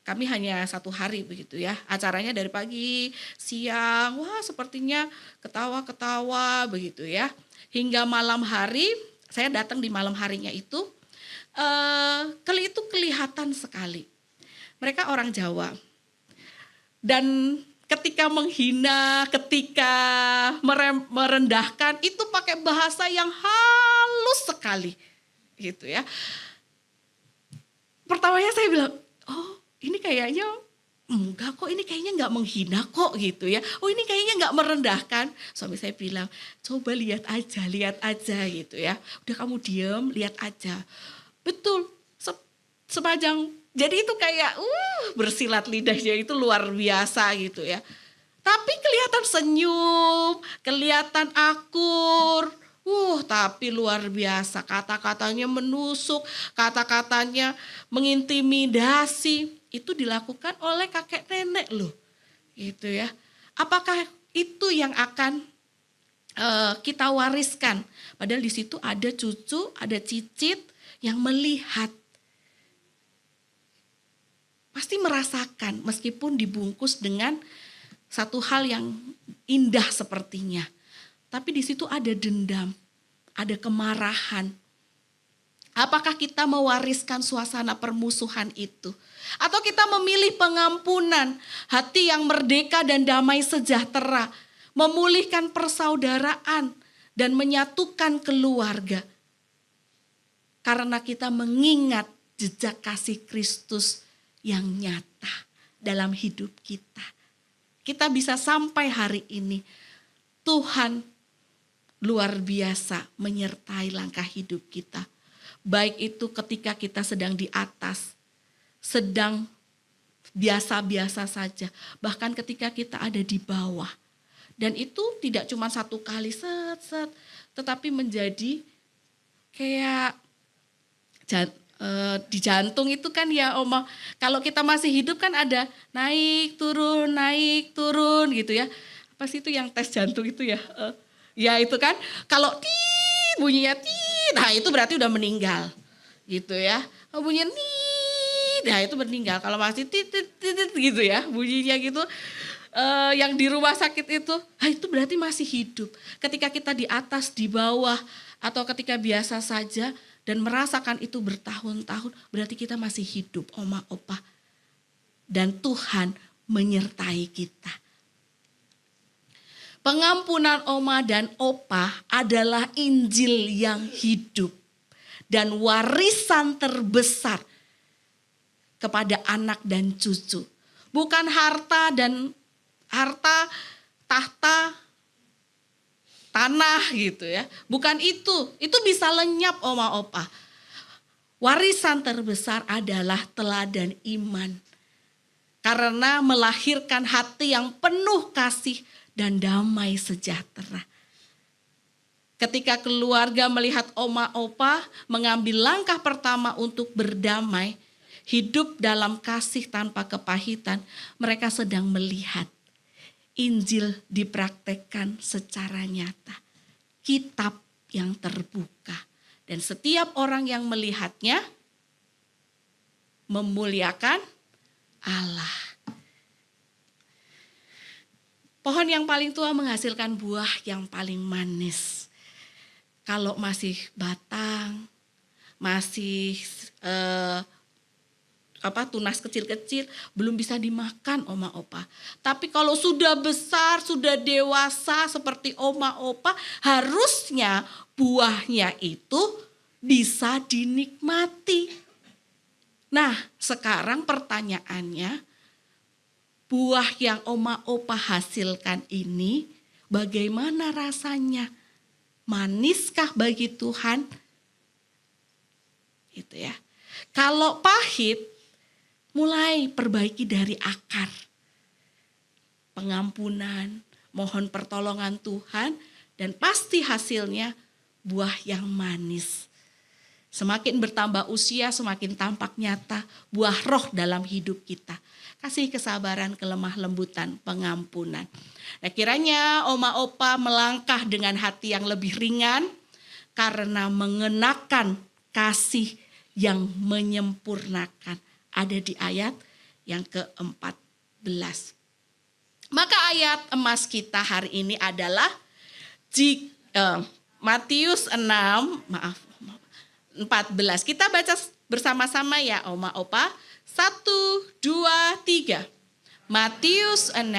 kami hanya 1 hari begitu ya. Acaranya dari pagi, siang, wah sepertinya ketawa-ketawa begitu ya. Hingga malam hari, saya datang di malam harinya itu kelihatan sekali. Mereka orang Jawa. Dan ketika menghina, ketika merendahkan, itu pakai bahasa yang halus sekali. Gitu ya. Pertamanya saya bilang, oh ini kayaknya enggak kok, ini kayaknya enggak menghina kok gitu ya. Oh ini kayaknya enggak merendahkan. Suami saya bilang, coba lihat aja gitu ya. Udah kamu diam, lihat aja. Betul, sepanjang, jadi itu kayak bersilat lidahnya itu luar biasa gitu ya. Tapi kelihatan senyum, kelihatan akur. Tapi luar biasa, kata-katanya menusuk, kata-katanya mengintimidasi. Itu dilakukan oleh kakek nenek loh. Gitu ya. Apakah itu yang akan kita wariskan? Padahal di situ ada cucu, ada cicit yang melihat. Pasti merasakan meskipun dibungkus dengan satu hal yang indah sepertinya. Tapi di situ ada dendam, ada kemarahan. Apakah kita mewariskan suasana permusuhan itu? Atau kita memilih pengampunan, hati yang merdeka dan damai sejahtera, memulihkan persaudaraan dan menyatukan keluarga. Karena kita mengingat jejak kasih Kristus yang nyata dalam hidup kita. Kita bisa sampai hari ini, Tuhan luar biasa menyertai langkah hidup kita. Baik itu ketika kita sedang di atas, sedang biasa-biasa saja. Bahkan ketika kita ada di bawah. Dan itu tidak cuma satu kali set, tetapi menjadi kayak di jantung itu kan ya Oma. Kalau kita masih hidup kan ada naik turun gitu ya. Apa sih itu yang tes jantung itu ya? Ya itu kan, kalau bunyinya nah itu berarti udah meninggal, gitu ya. Kalau bunyinya nah itu meninggal. Kalau masih gitu ya, bunyinya gitu, yang di rumah sakit itu berarti masih hidup. Ketika kita di atas, di bawah, atau ketika biasa saja dan merasakan itu bertahun-tahun, berarti kita masih hidup, Oma, Opa. Dan Tuhan menyertai kita. Pengampunan Oma dan Opa adalah Injil yang hidup dan warisan terbesar kepada anak dan cucu. Bukan harta, tahta, tanah gitu ya. Bukan itu bisa lenyap Oma Opa. Warisan terbesar adalah teladan iman. Karena melahirkan hati yang penuh kasih dan damai sejahtera. Ketika keluarga melihat Oma Opa mengambil langkah pertama untuk berdamai, hidup dalam kasih tanpa kepahitan, mereka sedang melihat Injil dipraktekkan secara nyata. Kitab yang terbuka. Dan setiap orang yang melihatnya memuliakan Allah. Pohon yang paling tua menghasilkan buah yang paling manis. Kalau masih batang, masih tunas kecil-kecil, belum bisa dimakan Oma Opa. Tapi kalau sudah besar, sudah dewasa seperti Oma Opa, harusnya buahnya itu bisa dinikmati. Nah, sekarang pertanyaannya, buah yang Oma Opa hasilkan ini bagaimana rasanya? Maniskah bagi Tuhan? Gitu ya. Kalau pahit, mulai perbaiki dari akar. Pengampunan, mohon pertolongan Tuhan, dan pasti hasilnya buah yang manis. Semakin bertambah usia, semakin tampak nyata buah roh dalam hidup kita. Kasih kesabaran, kelemah lembutan, pengampunan. Nah kiranya Oma Opa melangkah dengan hati yang lebih ringan karena mengenakan kasih yang menyempurnakan. Ada di ayat yang ke-14. Maka ayat emas kita hari ini adalah Matius 14. Kita baca bersama-sama ya Oma Opa. 1, 2, 3. Matius 6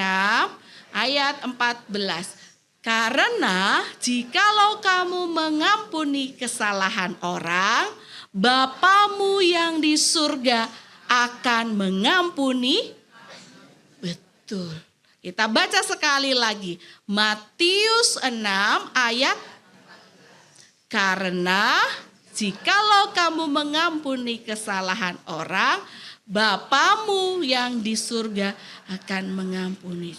ayat 14. Karena jikalau kamu mengampuni kesalahan orang, Bapamu yang di surga akan mengampuni. Betul. Kita baca sekali lagi. Matius 6 ayat. Karena jikalau kamu mengampuni kesalahan orang, Bapamu yang di surga akan mengampuni.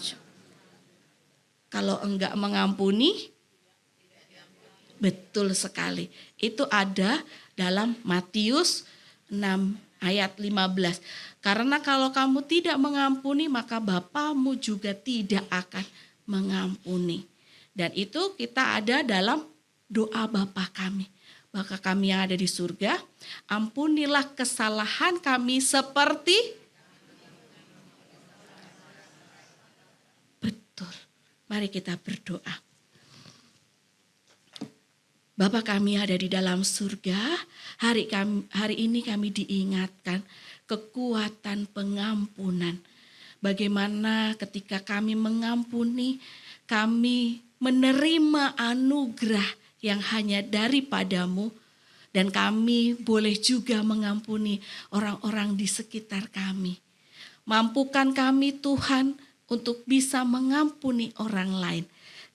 Kalau enggak mengampuni, betul sekali. Itu ada dalam Matius 6 ayat 15. Karena kalau kamu tidak mengampuni, maka Bapamu juga tidak akan mengampuni. Dan itu kita ada dalam doa Bapa kami. Bapa kami yang ada di surga, ampunilah kesalahan kami seperti. Betul. Mari kita berdoa. Bapa kami ada di dalam surga, hari ini kami diingatkan kekuatan pengampunan. Bagaimana ketika kami mengampuni, kami menerima anugerah yang hanya daripadamu, dan kami boleh juga mengampuni orang-orang di sekitar kami. Mampukan kami Tuhan untuk bisa mengampuni orang lain.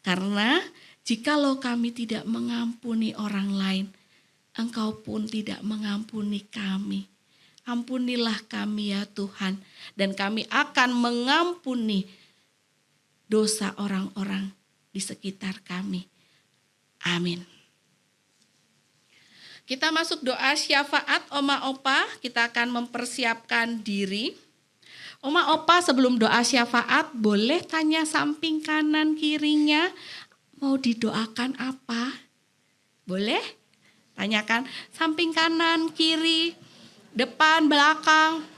Karena jikalau kami tidak mengampuni orang lain, Engkau pun tidak mengampuni kami. Ampunilah kami ya Tuhan, dan kami akan mengampuni dosa orang-orang di sekitar kami. Amin. Kita masuk doa syafaat Oma Opa, kita akan mempersiapkan diri. Oma Opa sebelum doa syafaat boleh tanya samping kanan kirinya, mau didoakan apa? Boleh? Tanyakan samping kanan, kiri, depan, belakang.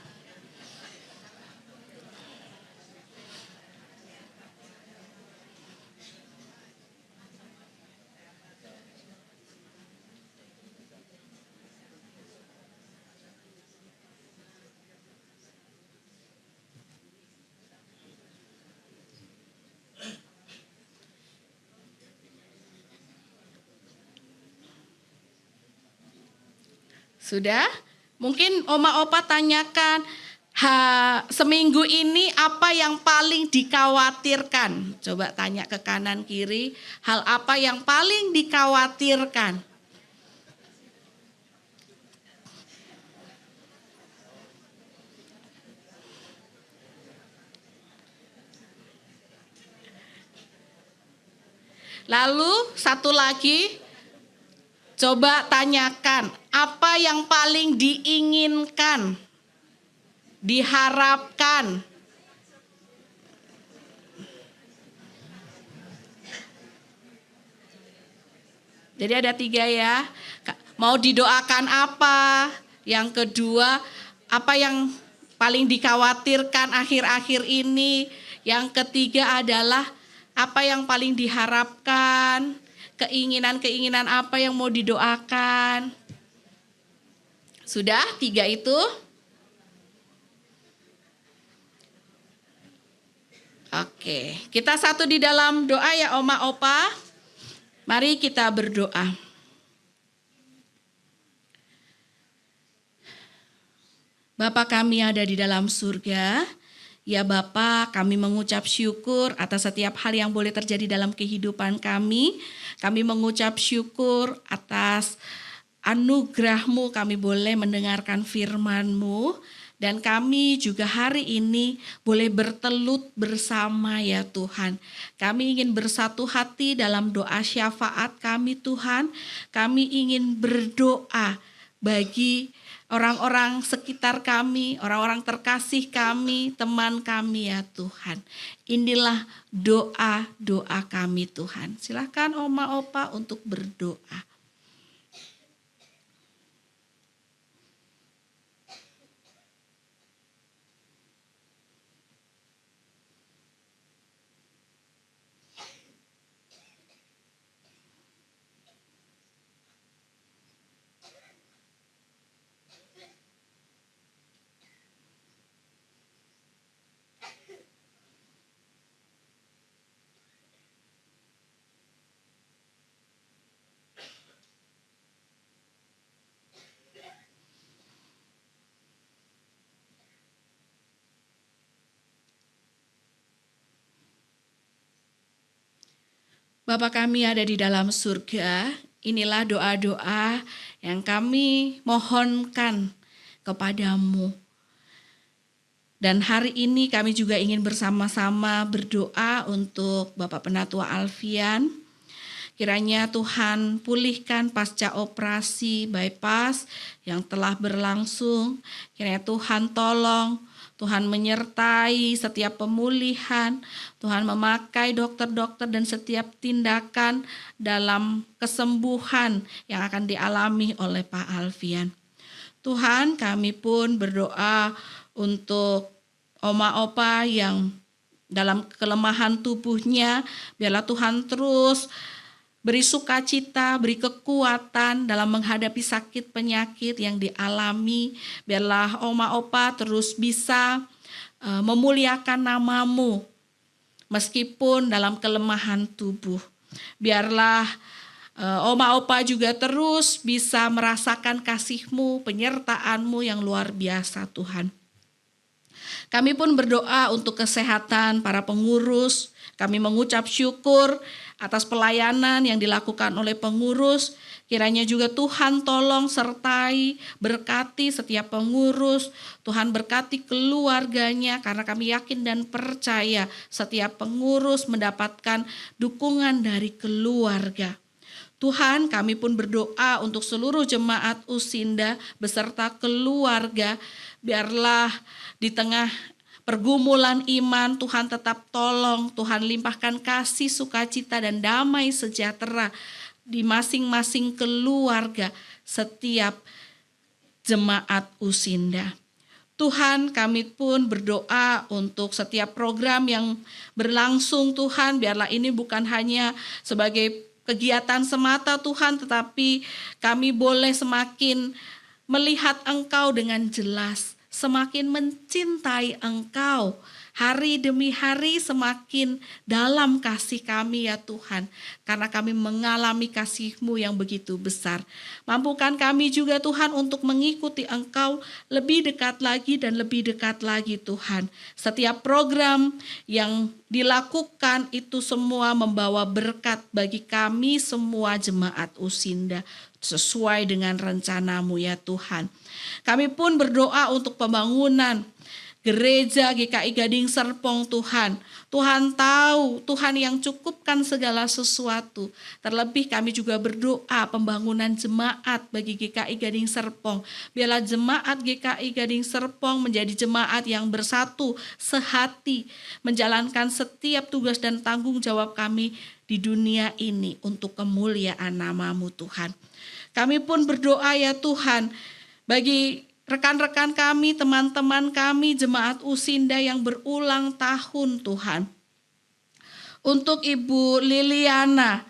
Sudah? Mungkin Oma Opa tanyakan, seminggu ini apa yang paling dikhawatirkan? Coba tanya ke kanan kiri, hal apa yang paling dikhawatirkan? Lalu satu lagi, coba tanyakan, apa yang paling diinginkan, diharapkan? Jadi ada 3 ya, mau didoakan apa? Yang kedua, apa yang paling dikhawatirkan akhir-akhir ini? Yang ketiga adalah, apa yang paling diharapkan? Keinginan-keinginan apa yang mau didoakan? Sudah 3 itu? Oke, kita satu di dalam doa ya Oma Opa. Mari kita berdoa. Bapa kami ada di dalam surga, ya Bapa, kami mengucap syukur atas setiap hal yang boleh terjadi dalam kehidupan kami. Kami mengucap syukur atas anugerah-Mu, kami boleh mendengarkan firman-Mu. Dan kami juga hari ini boleh bertelut bersama ya Tuhan. Kami ingin bersatu hati dalam doa syafaat kami Tuhan. Kami ingin berdoa bagi orang-orang sekitar kami, orang-orang terkasih kami, teman kami ya Tuhan. Inilah doa-doa kami Tuhan. Silakan Oma Opa untuk berdoa. Bapa kami ada di dalam surga, inilah doa-doa yang kami mohonkan kepadamu. Dan hari ini kami juga ingin bersama-sama berdoa untuk Bapak Penatua Alfian. Kiranya Tuhan pulihkan pasca operasi bypass yang telah berlangsung. Kiranya Tuhan tolong, Tuhan menyertai setiap pemulihan, Tuhan memakai dokter-dokter dan setiap tindakan dalam kesembuhan yang akan dialami oleh Pak Alfian. Tuhan, kami pun berdoa untuk oma opa yang dalam kelemahan tubuhnya, biarlah Tuhan terus beri sukacita, beri kekuatan dalam menghadapi sakit penyakit yang dialami. Biarlah oma opa terus bisa memuliakan namamu meskipun dalam kelemahan tubuh. Biarlah oma opa juga terus bisa merasakan kasih-Mu, penyertaan-Mu yang luar biasa Tuhan. Kami pun berdoa untuk kesehatan para pengurus. Kami mengucap syukur atas pelayanan yang dilakukan oleh pengurus. Kiranya juga Tuhan tolong sertai, berkati setiap pengurus. Tuhan berkati keluarganya karena kami yakin dan percaya setiap pengurus mendapatkan dukungan dari keluarga. Tuhan, kami pun berdoa untuk seluruh jemaat Usinda beserta keluarga. Biarlah di tengah pergumulan iman Tuhan tetap tolong, Tuhan limpahkan kasih, sukacita dan damai sejahtera di masing-masing keluarga setiap jemaat Usinda. Tuhan, kami pun berdoa untuk setiap program yang berlangsung Tuhan, biarlah ini bukan hanya sebagai kegiatan semata Tuhan, tetapi kami boleh semakin melihat Engkau dengan jelas, semakin mencintai Engkau. Hari demi hari semakin dalam kasih kami ya Tuhan. Karena kami mengalami kasih-Mu yang begitu besar. Mampukan kami juga Tuhan untuk mengikuti Engkau lebih dekat lagi dan lebih dekat lagi Tuhan. Setiap program yang dilakukan itu semua membawa berkat bagi kami semua jemaat Usinda. Sesuai dengan rencana-Mu ya Tuhan. Kami pun berdoa untuk pembangunan Gereja GKI Gading Serpong Tuhan. Tuhan tahu, Tuhan yang cukupkan segala sesuatu. Terlebih kami juga berdoa pembangunan jemaat bagi GKI Gading Serpong. Biarlah jemaat GKI Gading Serpong menjadi jemaat yang bersatu, sehati, menjalankan setiap tugas dan tanggung jawab kami di dunia ini untuk kemuliaan nama-Mu Tuhan. Kami pun berdoa ya Tuhan, bagi rekan-rekan kami, teman-teman kami, jemaat Usinda yang berulang tahun Tuhan. Untuk Ibu Liliana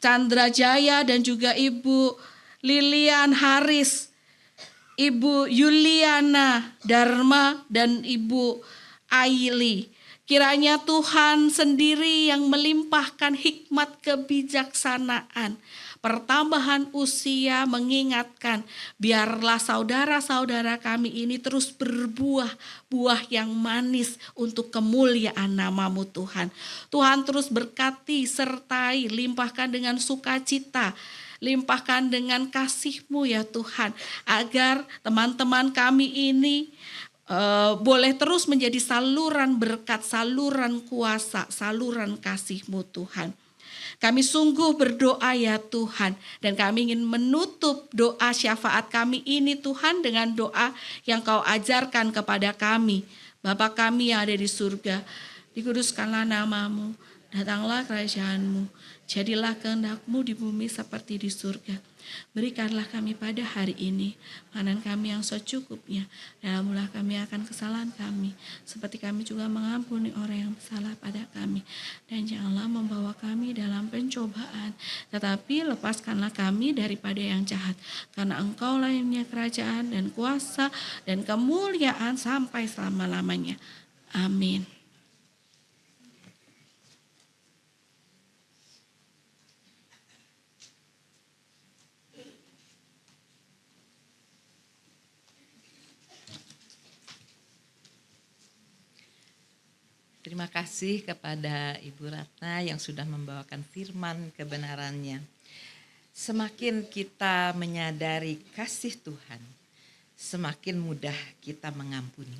Chandra Jaya dan juga Ibu Lilian Haris, Ibu Yuliana Dharma dan Ibu Aili. Kiranya Tuhan sendiri yang melimpahkan hikmat kebijaksanaan, pertambahan usia mengingatkan, biarlah saudara-saudara kami ini terus berbuah, buah yang manis untuk kemuliaan nama-Mu Tuhan. Tuhan terus berkati, sertai, limpahkan dengan sukacita, limpahkan dengan kasih-Mu ya Tuhan, agar teman-teman kami ini boleh terus menjadi saluran berkat, saluran kuasa, saluran kasih-Mu Tuhan. Kami sungguh berdoa ya Tuhan, dan kami ingin menutup doa syafaat kami ini Tuhan dengan doa yang Kau ajarkan kepada kami. Bapa kami yang ada di surga, dikuduskanlah nama-Mu, datanglah kerajaan-Mu, jadilah kehendak-Mu di bumi seperti di surga. Berikanlah kami pada hari ini makanan kami yang secukupnya, dan ampunilah kami akan kesalahan kami, seperti kami juga mengampuni orang yang bersalah pada kami. Dan janganlah membawa kami dalam pencobaan, tetapi lepaskanlah kami daripada yang jahat. Karena Engkau-lah yang punya kerajaan dan kuasa dan kemuliaan sampai selama-lamanya. Amin. Terima kasih kepada Ibu Ratna yang sudah membawakan firman kebenarannya. Semakin kita menyadari kasih Tuhan, semakin mudah kita mengampuni.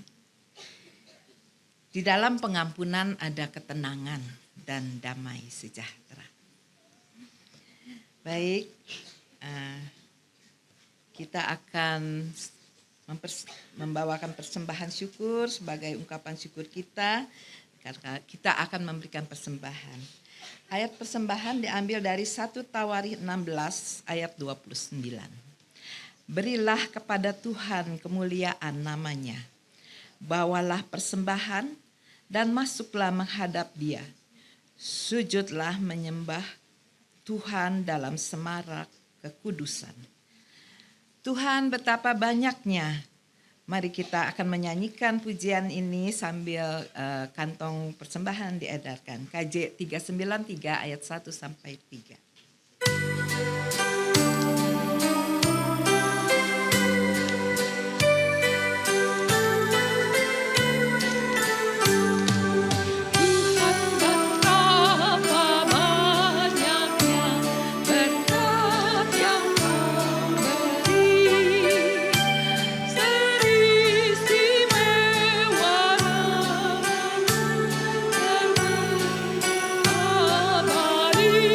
Di dalam pengampunan ada ketenangan dan damai sejahtera. Baik, kita akan membawakan persembahan syukur sebagai ungkapan syukur kita, karena kita akan memberikan persembahan. Ayat persembahan diambil dari 1 Tawarikh 16 ayat 29. Berilah kepada Tuhan kemuliaan namanya, bawalah persembahan dan masuklah menghadap Dia. Sujudlah menyembah Tuhan dalam semarak kekudusan. Tuhan betapa banyaknya. Mari kita akan menyanyikan pujian ini sambil kantong persembahan diedarkan. KJ 393 ayat 1 sampai 3. Abadi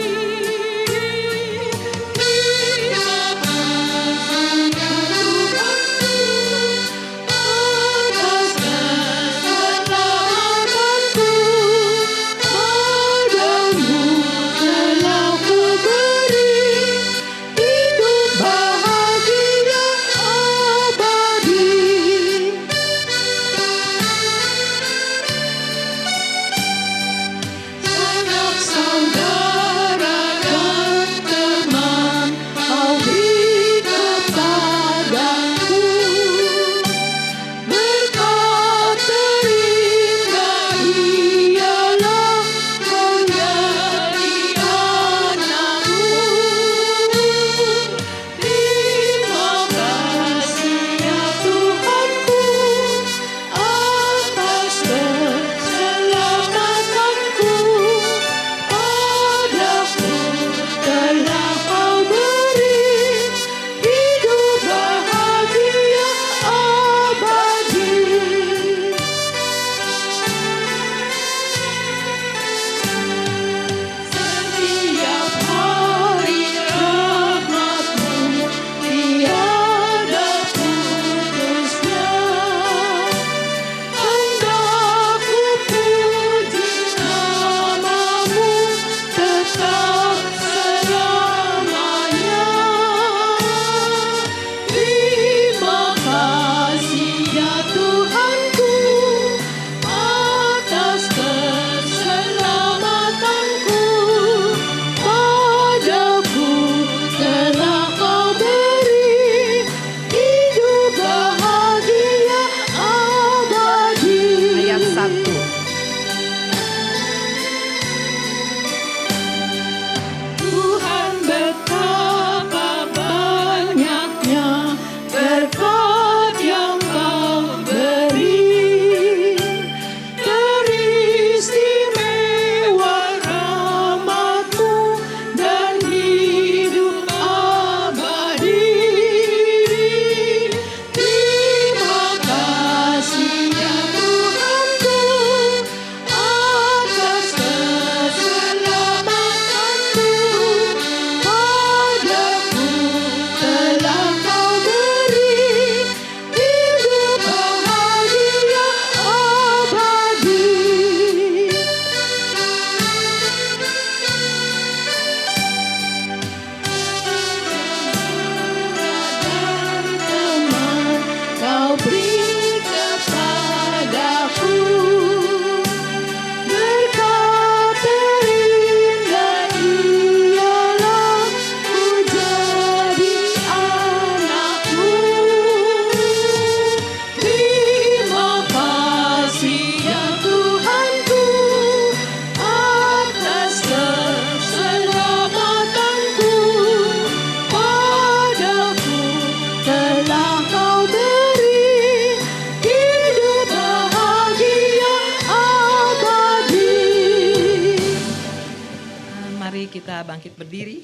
kita bangkit berdiri.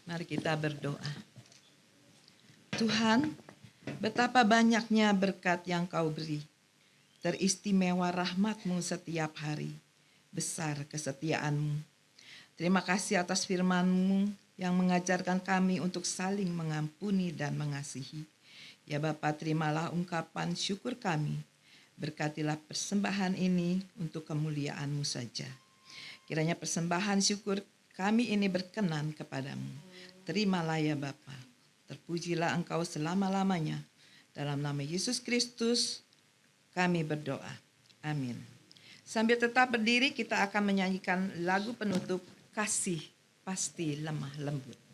Mari kita berdoa. Tuhan, betapa banyaknya berkat yang Kau beri. Teristimewa rahmat-Mu setiap hari. Besar kesetiaan-Mu. Terima kasih atas firman-Mu yang mengajarkan kami untuk saling mengampuni dan mengasihi. Ya Bapa, terimalah ungkapan syukur kami. Berkatilah persembahan ini untuk kemuliaan-Mu saja. Kiranya persembahan syukur kami ini berkenan kepadamu. Terimalah ya Bapa. Terpujilah Engkau selama-lamanya. Dalam nama Yesus Kristus kami berdoa. Amin. Sambil tetap berdiri, kita akan menyanyikan lagu penutup Kasih Pasti Lemah Lembut.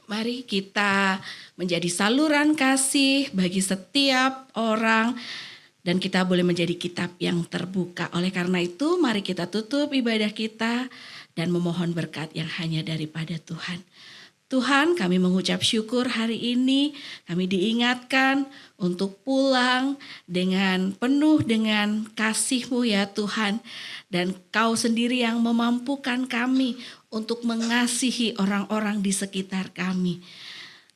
Mari kita menjadi saluran kasih bagi setiap orang dan kita boleh menjadi kitab yang terbuka. Oleh karena itu mari kita tutup ibadah kita dan memohon berkat yang hanya daripada Tuhan. Tuhan, kami mengucap syukur hari ini kami diingatkan untuk pulang dengan penuh dengan kasih-Mu ya Tuhan. Dan Kau sendiri yang memampukan kami untuk mengasihi orang-orang di sekitar kami.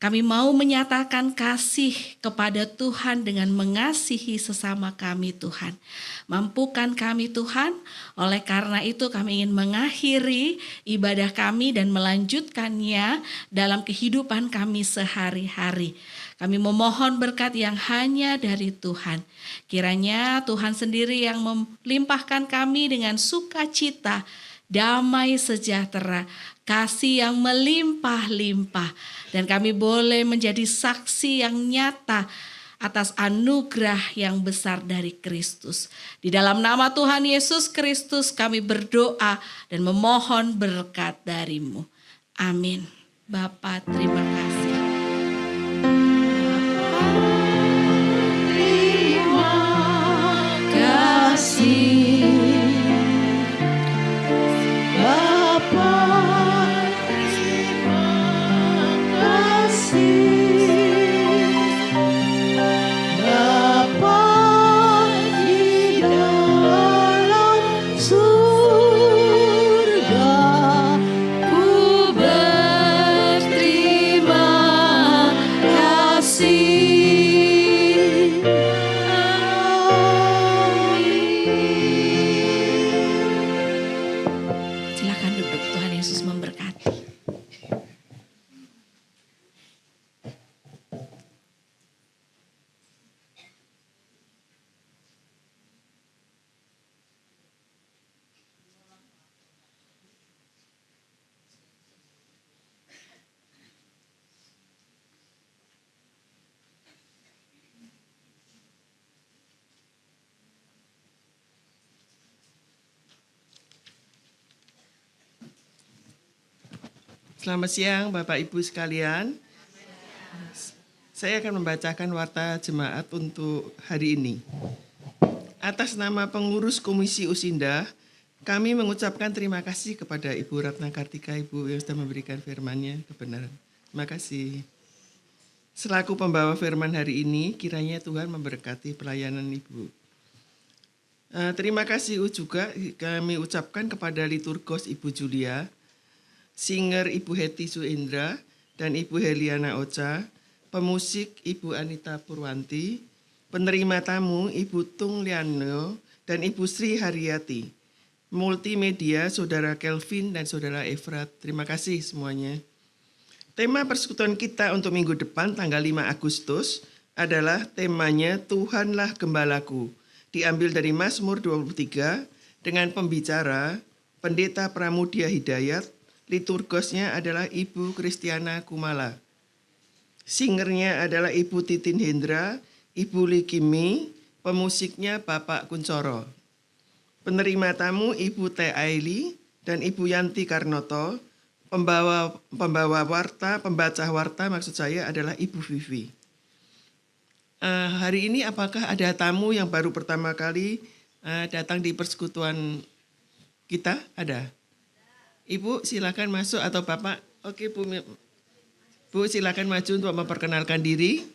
Kami mau menyatakan kasih kepada Tuhan dengan mengasihi sesama kami Tuhan. Mampukan kami Tuhan, oleh karena itu kami ingin mengakhiri ibadah kami dan melanjutkannya dalam kehidupan kami sehari-hari. Kami memohon berkat yang hanya dari Tuhan. Kiranya Tuhan sendiri yang melimpahkan kami dengan sukacita, damai sejahtera, kasih yang melimpah-limpah. Dan kami boleh menjadi saksi yang nyata atas anugerah yang besar dari Kristus. Di dalam nama Tuhan Yesus Kristus kami berdoa dan memohon berkat dari-Mu. Amin. Bapa, terima kasih. Silakan duduk, Tuhan Yesus memberkati. Selamat siang Bapak Ibu sekalian. Saya akan membacakan warta jemaat untuk hari ini. Atas nama pengurus Komisi Usinda, kami mengucapkan terima kasih kepada Ibu Ratna Kartika, Ibu yang sudah memberikan firman-Nya kebenaran. Terima kasih. Selaku pembawa firman hari ini, kiranya Tuhan memberkati pelayanan Ibu. Terima kasih juga kami ucapkan kepada liturgos Ibu Julia, singer Ibu Heti Suindra dan Ibu Heliana Ocha, pemusik Ibu Anita Purwanti, penerima tamu Ibu Tung Liano dan Ibu Sri Haryati, multimedia Saudara Kelvin dan Saudara Efrat. Terima kasih semuanya. Tema persekutuan kita untuk minggu depan tanggal 5 Agustus adalah temanya Tuhanlah Gembalaku, diambil dari Mazmur 23 dengan pembicara Pendeta Pramudia Hidayat. Liturgosnya adalah Ibu Kristiana Kumala. Singernya adalah Ibu Titin Hendra, Ibu Likimi, pemusiknya Bapak Kuncoro. Penerima tamu Ibu Teh Aili dan Ibu Yanti Karnoto, pembaca warta maksud saya adalah Ibu Vivi. Hari ini apakah ada tamu yang baru pertama kali datang di persekutuan kita? Ada? Ibu silakan masuk atau Bapak? Oke Bu, Bu silakan maju untuk memperkenalkan diri.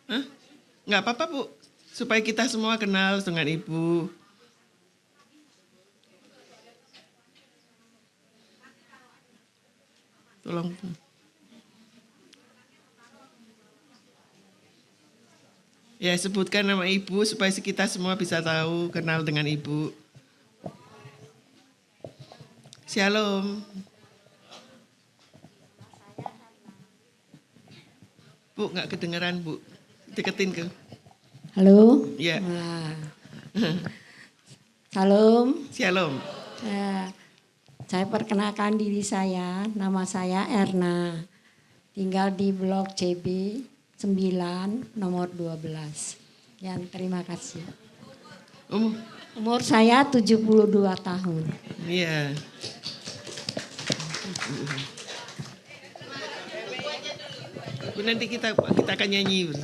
Hah? Nggak apa-apa Bu, supaya kita semua kenal dengan Ibu. Tolong Bu. Ya sebutkan nama Ibu supaya kita semua bisa tahu, kenal dengan Ibu. Shalom. Bu, nggak kedengeran Bu. Deketin ke. Halo. Ya. Wah. Salam. Shalom. Saya perkenalkan diri saya, nama saya Erna. Tinggal di Blok CB 9 nomor 12. Terima kasih. Umur saya 72 tahun. Iya. Bu, nanti kita akan nyanyi.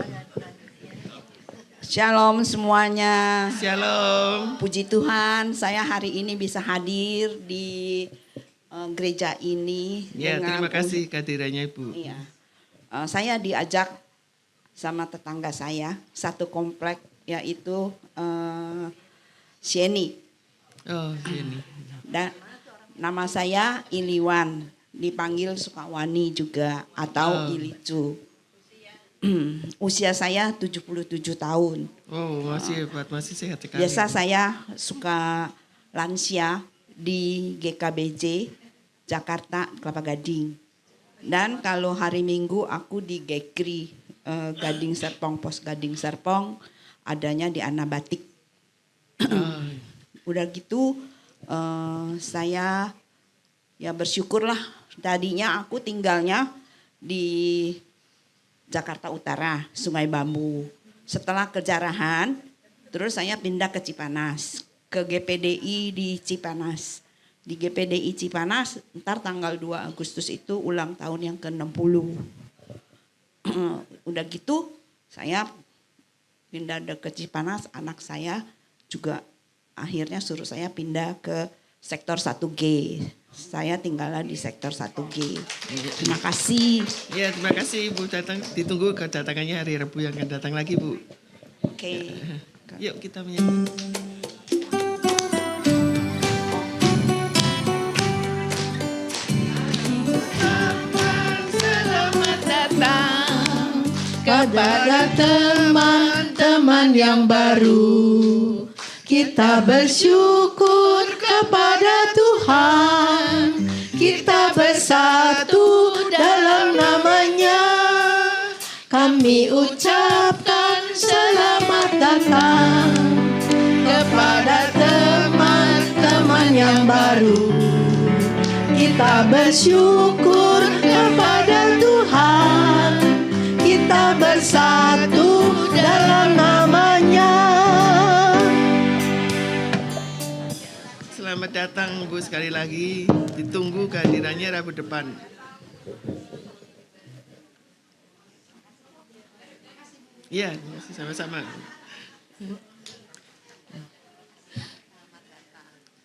Shalom semuanya. Shalom. Puji Tuhan, saya hari ini bisa hadir di gereja ini. Ya, terima kasih kehadirannya Ibu. Iya. Saya diajak sama tetangga saya, satu komplek, yaitu Sieni. Oh, ini. Dan nama saya Iliwan, dipanggil Sukawani juga atau Ilicu. Usia saya 77 tahun. Oh, masih hebat, masih sehat sekali. Biasa saya suka lansia di GKBJ Jakarta Kelapa Gading. Dan kalau hari Minggu aku di Gekri Gading Serpong, Pos Gading Serpong, adanya di Anabatik. Udah gitu saya ya bersyukurlah, tadinya aku tinggalnya di Jakarta Utara, Sungai Bambu. Setelah kejarahan, terus saya pindah ke Cipanas, ke GPDI di Cipanas. di GPDI Cipanas, ntar tanggal 2 Agustus itu ulang tahun yang ke-60. Udah gitu saya pindah ke Cipanas, anak saya juga akhirnya suruh saya pindah ke sektor 1G. Saya tinggallah di sektor 1G. Terima kasih. Ya, terima kasih Ibu datang. Ditunggu kedatangannya hari Rabu yang akan datang lagi, Bu. Oke. Yuk kita menyambut. Selamat datang kepada teman-teman yang baru. Kita bersyukur kepada Tuhan. Kita bersatu dalam nama-Nya. Kami ucapkan selamat datang kepada teman-teman yang baru. Kita bersyukur kepada Tuhan. Kita bersatu dalam nama-Nya. Selamat datang Bu sekali lagi. Ditunggu kehadirannya Rabu depan. Iya, sama-sama.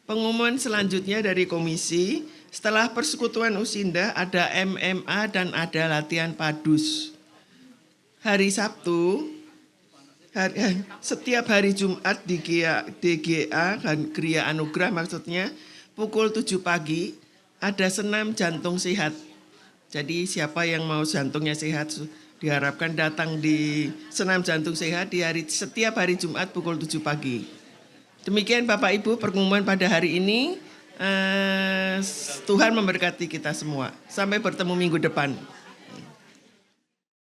Pengumuman selanjutnya dari komisi, setelah persekutuan Usinda ada MMA dan ada latihan padus. Hari Sabtu, setiap hari Jumat di DGA, Gria Anugerah maksudnya, pukul 7 pagi ada senam jantung sehat. Jadi siapa yang mau jantungnya sehat diharapkan datang di senam jantung sehat di setiap hari Jumat pukul 7 pagi. Demikian Bapak Ibu pengumuman pada hari ini. Tuhan memberkati kita semua. Sampai bertemu minggu depan.